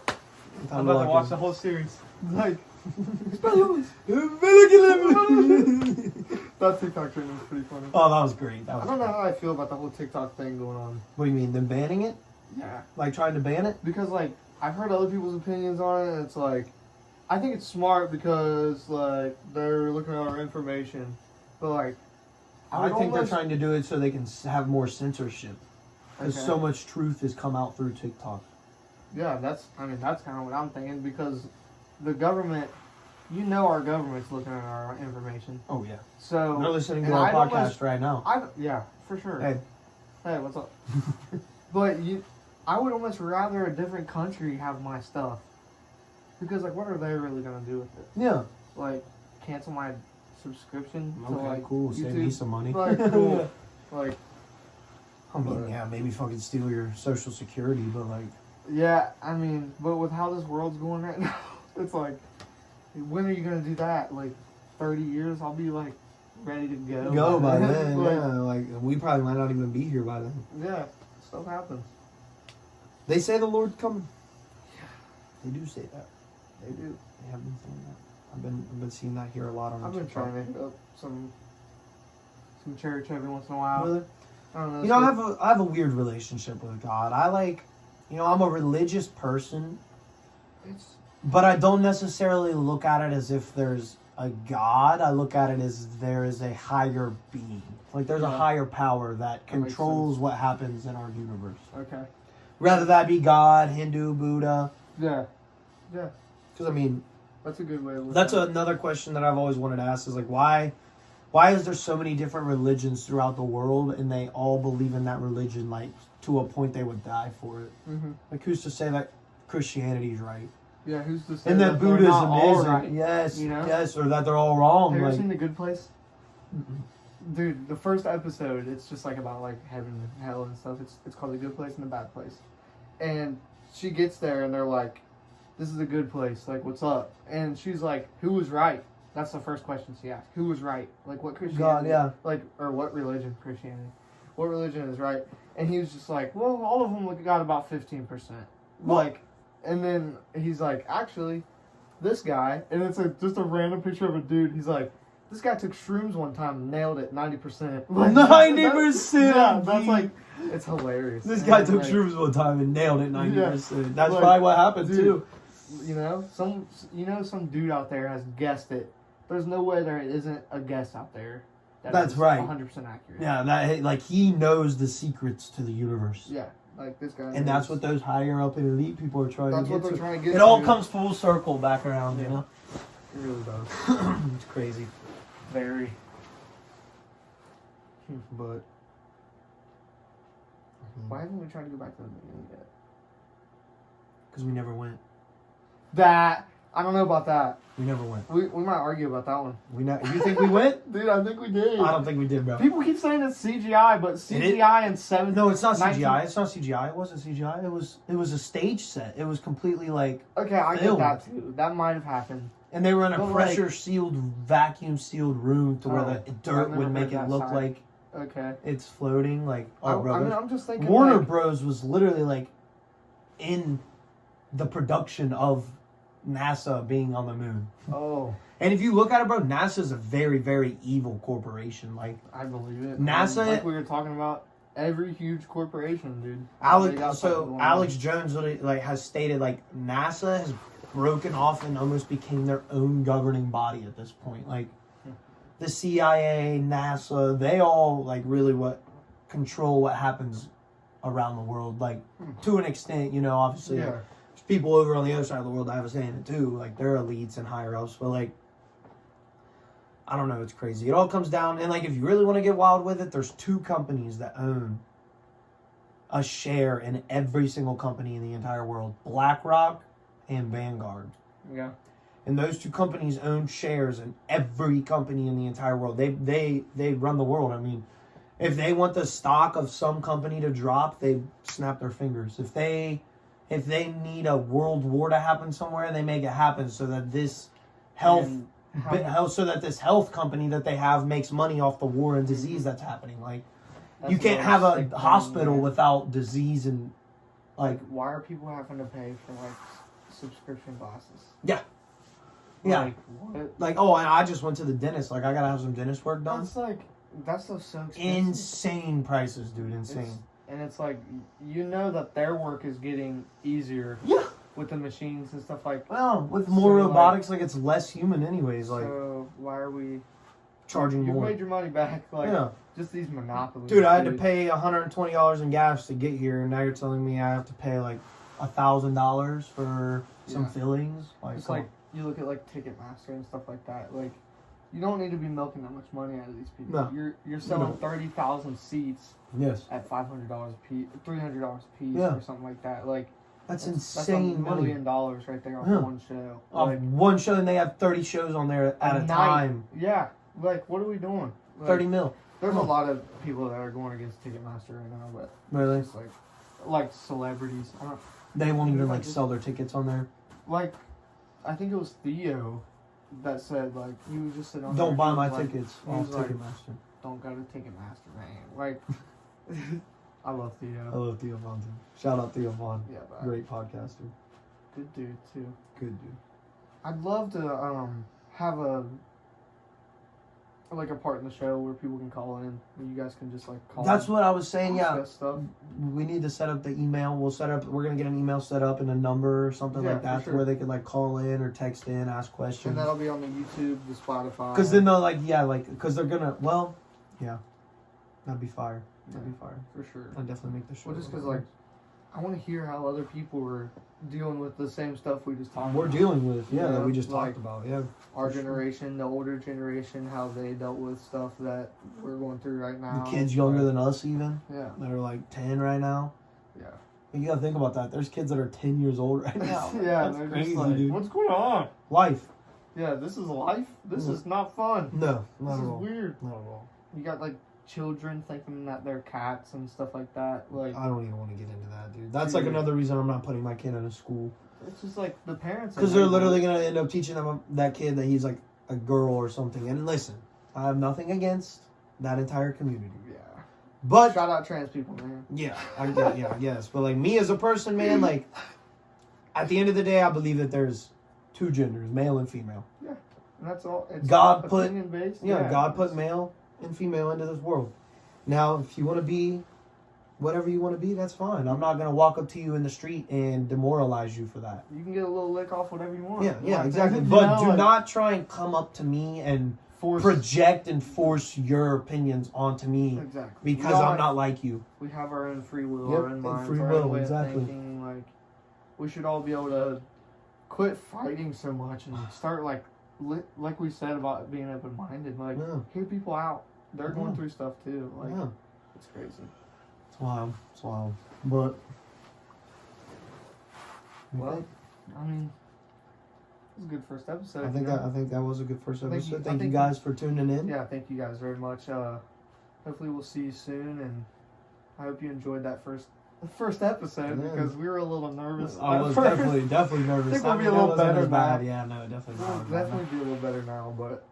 A: I'm about to watch the whole series. Like, that TikTok trend was pretty funny.
B: Oh, that was great.
A: I don't know how I feel about the whole TikTok thing going on.
B: What do you mean? Them banning it?
A: Yeah.
B: Like trying to ban it?
A: Because, like, I've heard other people's opinions on it, and it's like, I think it's smart because, like, they're looking at our information. But, like,
B: I think they're trying to do it so they can have more censorship. Because so much truth has come out through TikTok.
A: Yeah, that's kind of what I'm thinking, because the government, our government's looking at our information.
B: Oh, yeah.
A: So
B: they're listening to our podcast right now.
A: Yeah, for sure.
B: Hey,
A: what's up? But I would almost rather a different country have my stuff. Because, like, what are they really going to do with it?
B: Yeah.
A: Like, cancel my subscription to,
B: Okay,
A: like,
B: cool.
A: YouTube?
B: Save me some money.
A: Like, cool. Like,
B: I mean, yeah, maybe fucking steal your social security, but, like...
A: Yeah, I mean, but with how this world's going right now, it's like, when are you going to do that? Like, 30 years, I'll be, like, ready to go.
B: By then,
A: like,
B: yeah. Like, we probably might not even be here by then.
A: Yeah, stuff happens.
B: They say the Lord's coming. Yeah. They do say that.
A: They do.
B: They have been saying that. I've been seeing that here a lot on
A: I've been
B: TikTok.
A: trying to hit up some church every once in a while.
B: Really?
A: I don't know.
B: You know, I have a weird relationship with God. I'm a religious person, but I don't necessarily look at it as if there's a God. I look at it as there is a higher being. Like there's a higher power that controls what happens in our universe.
A: Okay.
B: Rather that be God, Hindu, Buddha.
A: Yeah. Yeah.
B: Because, I mean...
A: That's a good way to look
B: That's
A: at it.
B: another question that I've always wanted to ask is, like, why is there so many different religions throughout the world and they all believe in that religion, like, to a point they would die for it?
A: Mm-hmm.
B: Like, who's to say that Christianity's right?
A: Yeah, who's to say
B: And that
A: they're
B: Buddhism
A: not all
B: isn't.
A: right,
B: Yes,
A: you know?
B: yes, or that they're all wrong.
A: Have you
B: like,
A: ever seen The Good Place?
B: Mm-mm.
A: Dude, the first episode, it's just like about like heaven and hell and stuff. It's called The Good Place and The Bad Place. And she gets there and they're like, this is a good place, like, what's up? And she's like, who was right? That's the first question she asked. Who was right? Like, what Christianity?
B: God, yeah.
A: Like, or what religion? Christianity. What religion is right? And he was just like, well, all of them got about 15%. Like, and then he's like, actually, this guy, and it's just a random picture of a dude. He's like, this guy took shrooms one time and nailed it 90%. Like,
B: 90%?
A: Yeah, that's like, it's hilarious.
B: This guy took
A: like,
B: shrooms one time and nailed it 90%.
A: Yeah.
B: That's
A: Like,
B: probably what happened,
A: dude,
B: too.
A: Some dude out there has guessed it. There's no way there isn't a guess out there.
B: That's right.
A: 100% accurate.
B: Yeah, like, he knows the secrets to the universe.
A: Yeah, like this guy.
B: And that's what those higher up and elite people are trying to get to.
A: That's what they're trying to get
B: It all comes full circle back around, you know?
A: It really does.
B: It's crazy.
A: Very.
B: But...
A: Why haven't we tried to go back to the beginning yet?
B: Because we never went.
A: I don't know about that.
B: We never went.
A: We might argue about that one.
B: You think we went?
A: Dude, I think we did.
B: I don't think we did, bro.
A: People keep saying it's CGI, but CGI and 7...
B: No, it's not CGI. It's not CGI. It wasn't CGI. It was a stage set. It was completely like...
A: Okay, I
B: filmed.
A: get that too. That might have happened.
B: And they were in a
A: But,
B: pressure-sealed, vacuum-sealed room to where the dirt
A: I've never
B: would make
A: heard
B: it
A: that
B: look
A: side.
B: like
A: Okay.
B: It's floating. Like, oh, bro.
A: I mean, I'm just thinking.
B: Warner
A: like,
B: Bros. Was literally like in the production of NASA being on the moon.
A: Oh.
B: And if you look at it, bro, NASA's a very, very evil corporation. Like,
A: I believe it.
B: NASA,
A: like we were talking about, every huge corporation, dude.
B: Alex Jones literally, like, has stated, like, NASA has broken off and almost became their own governing body at this point. Like, the CIA, NASA, they all, like, really control what happens around the world. Like, to an extent, you know, obviously.
A: Yeah.
B: There's people over on the other side of the world that have a say in it, too. Like, they're elites and higher ups. But, like, I don't know. It's crazy. It all comes down. And, like, if you really want to get wild with it, there's 2 companies that own a share in every single company in the entire world. BlackRock and Vanguard.
A: Yeah.
B: And those 2 companies own shares in every company in the entire world. They run the world. I mean, if they want the stock of some company to drop, they snap their fingers. If they need a world war to happen somewhere, they make it happen so that this so that this health company that they have makes money off the war and disease that's happening. Like, you can't have a hospital without disease and, like...
A: Why are people having to pay for, like, subscription glasses?
B: Yeah. Yeah.
A: Like, what?
B: Like, oh, I just went to the dentist. Like, I gotta have some dentist work done.
A: That's, like... That stuff's so expensive.
B: Insane prices, dude. Insane.
A: And it's like, you know that their work is getting easier.
B: Yeah.
A: With the machines and stuff like...
B: Well, with more robotics, like, it's less human anyways. Like,
A: so why are we...
B: Charging more.
A: You made your money back. Like,
B: yeah.
A: Just these monopolies.
B: Dude, I had to pay $120 in gas to get here, and now you're telling me I have to pay, like, $1,000 for some fillings? Like,
A: it's like, you look at, like, Ticketmaster and stuff like that. Like, you don't need to be milking that much money out of these people.
B: No.
A: You're selling 30,000 seats at $500 a piece, $300 a piece, or something like that. Like,
B: that's insane money.
A: $1 million right there on one show.
B: Off one show, and they have 30 shows on there at a time.
A: Yeah. Like, what are we doing? Like,
B: 30 mil.
A: There's a lot of people that are going against Ticketmaster right now, but
B: really,
A: it's like celebrities.
B: They won't even like sell their tickets on there.
A: Like, I think it was Theo that said, like, he was just sitting on
B: don't buy my
A: like,
B: tickets off Ticketmaster.
A: Don't go to Ticketmaster, man. Like, I love Theo.
B: I love Theo Von too. Shout out Theo Von.
A: Yeah, but
B: great podcaster.
A: Good dude too.
B: Good dude.
A: I'd love to have a part in the show where people can call in, where you guys can just like call.
B: That's what I was saying. Yeah.
A: Stuff.
B: We need to set up the email. We're gonna get an email set up and a number or something like that, to where they can like call in or text in, ask questions.
A: And that'll be on the YouTube, the Spotify.
B: Because then they'll because they're gonna that'd be fire. That'd be fire
A: for sure.
B: I'd definitely make the show.
A: Well, just because I want to hear how other people are dealing with the same stuff we just talked about.
B: We're dealing with, that we just talked about,
A: Our generation, the older generation, how they dealt with stuff that we're going through right now.
B: The kids younger than us even.
A: Yeah.
B: That are like 10 right now.
A: Yeah.
B: You gotta think about that. There's kids that are 10 years old right now.
A: Yeah, they're crazy, just like, dude. What's going on?
B: Life.
A: Yeah, this is life? This is not fun.
B: No, not at all.
A: This is weird.
B: Not at all.
A: You got like children thinking that they're cats and stuff like that. Like,
B: I don't even want to get into that, dude. That's like another reason I'm not putting my kid in a school.
A: It's just like the parents.
B: Because they're literally gonna end up teaching that kid that he's like a girl or something. And listen, I have nothing against that entire community.
A: Yeah.
B: But
A: shout out trans people, man.
B: Yeah, I guess. But like me as a person, man, like at the end of the day, I believe that there's 2 genders, male and female.
A: Yeah, and that's all. It's
B: God put
A: opinion-based.
B: God put male and female into this world. Now, if you want to be whatever you want to be, that's fine. I'm not going to walk up to you in the street and demoralize you for that.
A: You can get a little lick off whatever you want.
B: Yeah, exactly. But do not try and come up to me and project and force your opinions onto me.
A: Exactly.
B: Because I'm not like you.
A: We have our own free will, our own minds,
B: free
A: our
B: will,
A: own way
B: exactly.
A: of thinking. Like, we should all be able to quit fighting so much and start like we said about being open-minded. Like, hear people out. They're going through stuff too. Like, it's crazy.
B: It's wild. It's wild. But
A: well, I mean, it was a good first episode.
B: I think that was a good first episode. Thank you guys for tuning in.
A: Yeah, thank you guys very much. Hopefully we'll see you soon, and I hope you enjoyed that first episode because we were a little nervous.
B: I was definitely nervous.
A: I think we'll be a little better
B: bad. Yeah, no, definitely.
A: We'll definitely be a little better now, but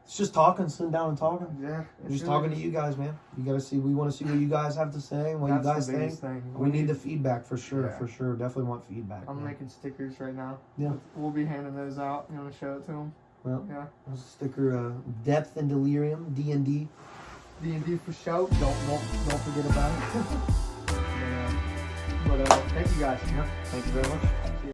B: It's just talking, sitting down and talking.
A: Yeah.
B: Just talking to you guys, man. We gotta see. We want to see what you guys have to say and what you guys think. We need the feedback for sure.
A: Yeah.
B: For sure, definitely want feedback.
A: I'm making stickers right now.
B: Yeah.
A: We'll be handing those out. You want to show it to them?
B: Well,
A: yeah.
B: There's a sticker, Depth and Delirium, D&D.
A: D&D for show.
B: Don't forget about it.
A: But thank you guys.
B: Yeah. Thank you very much.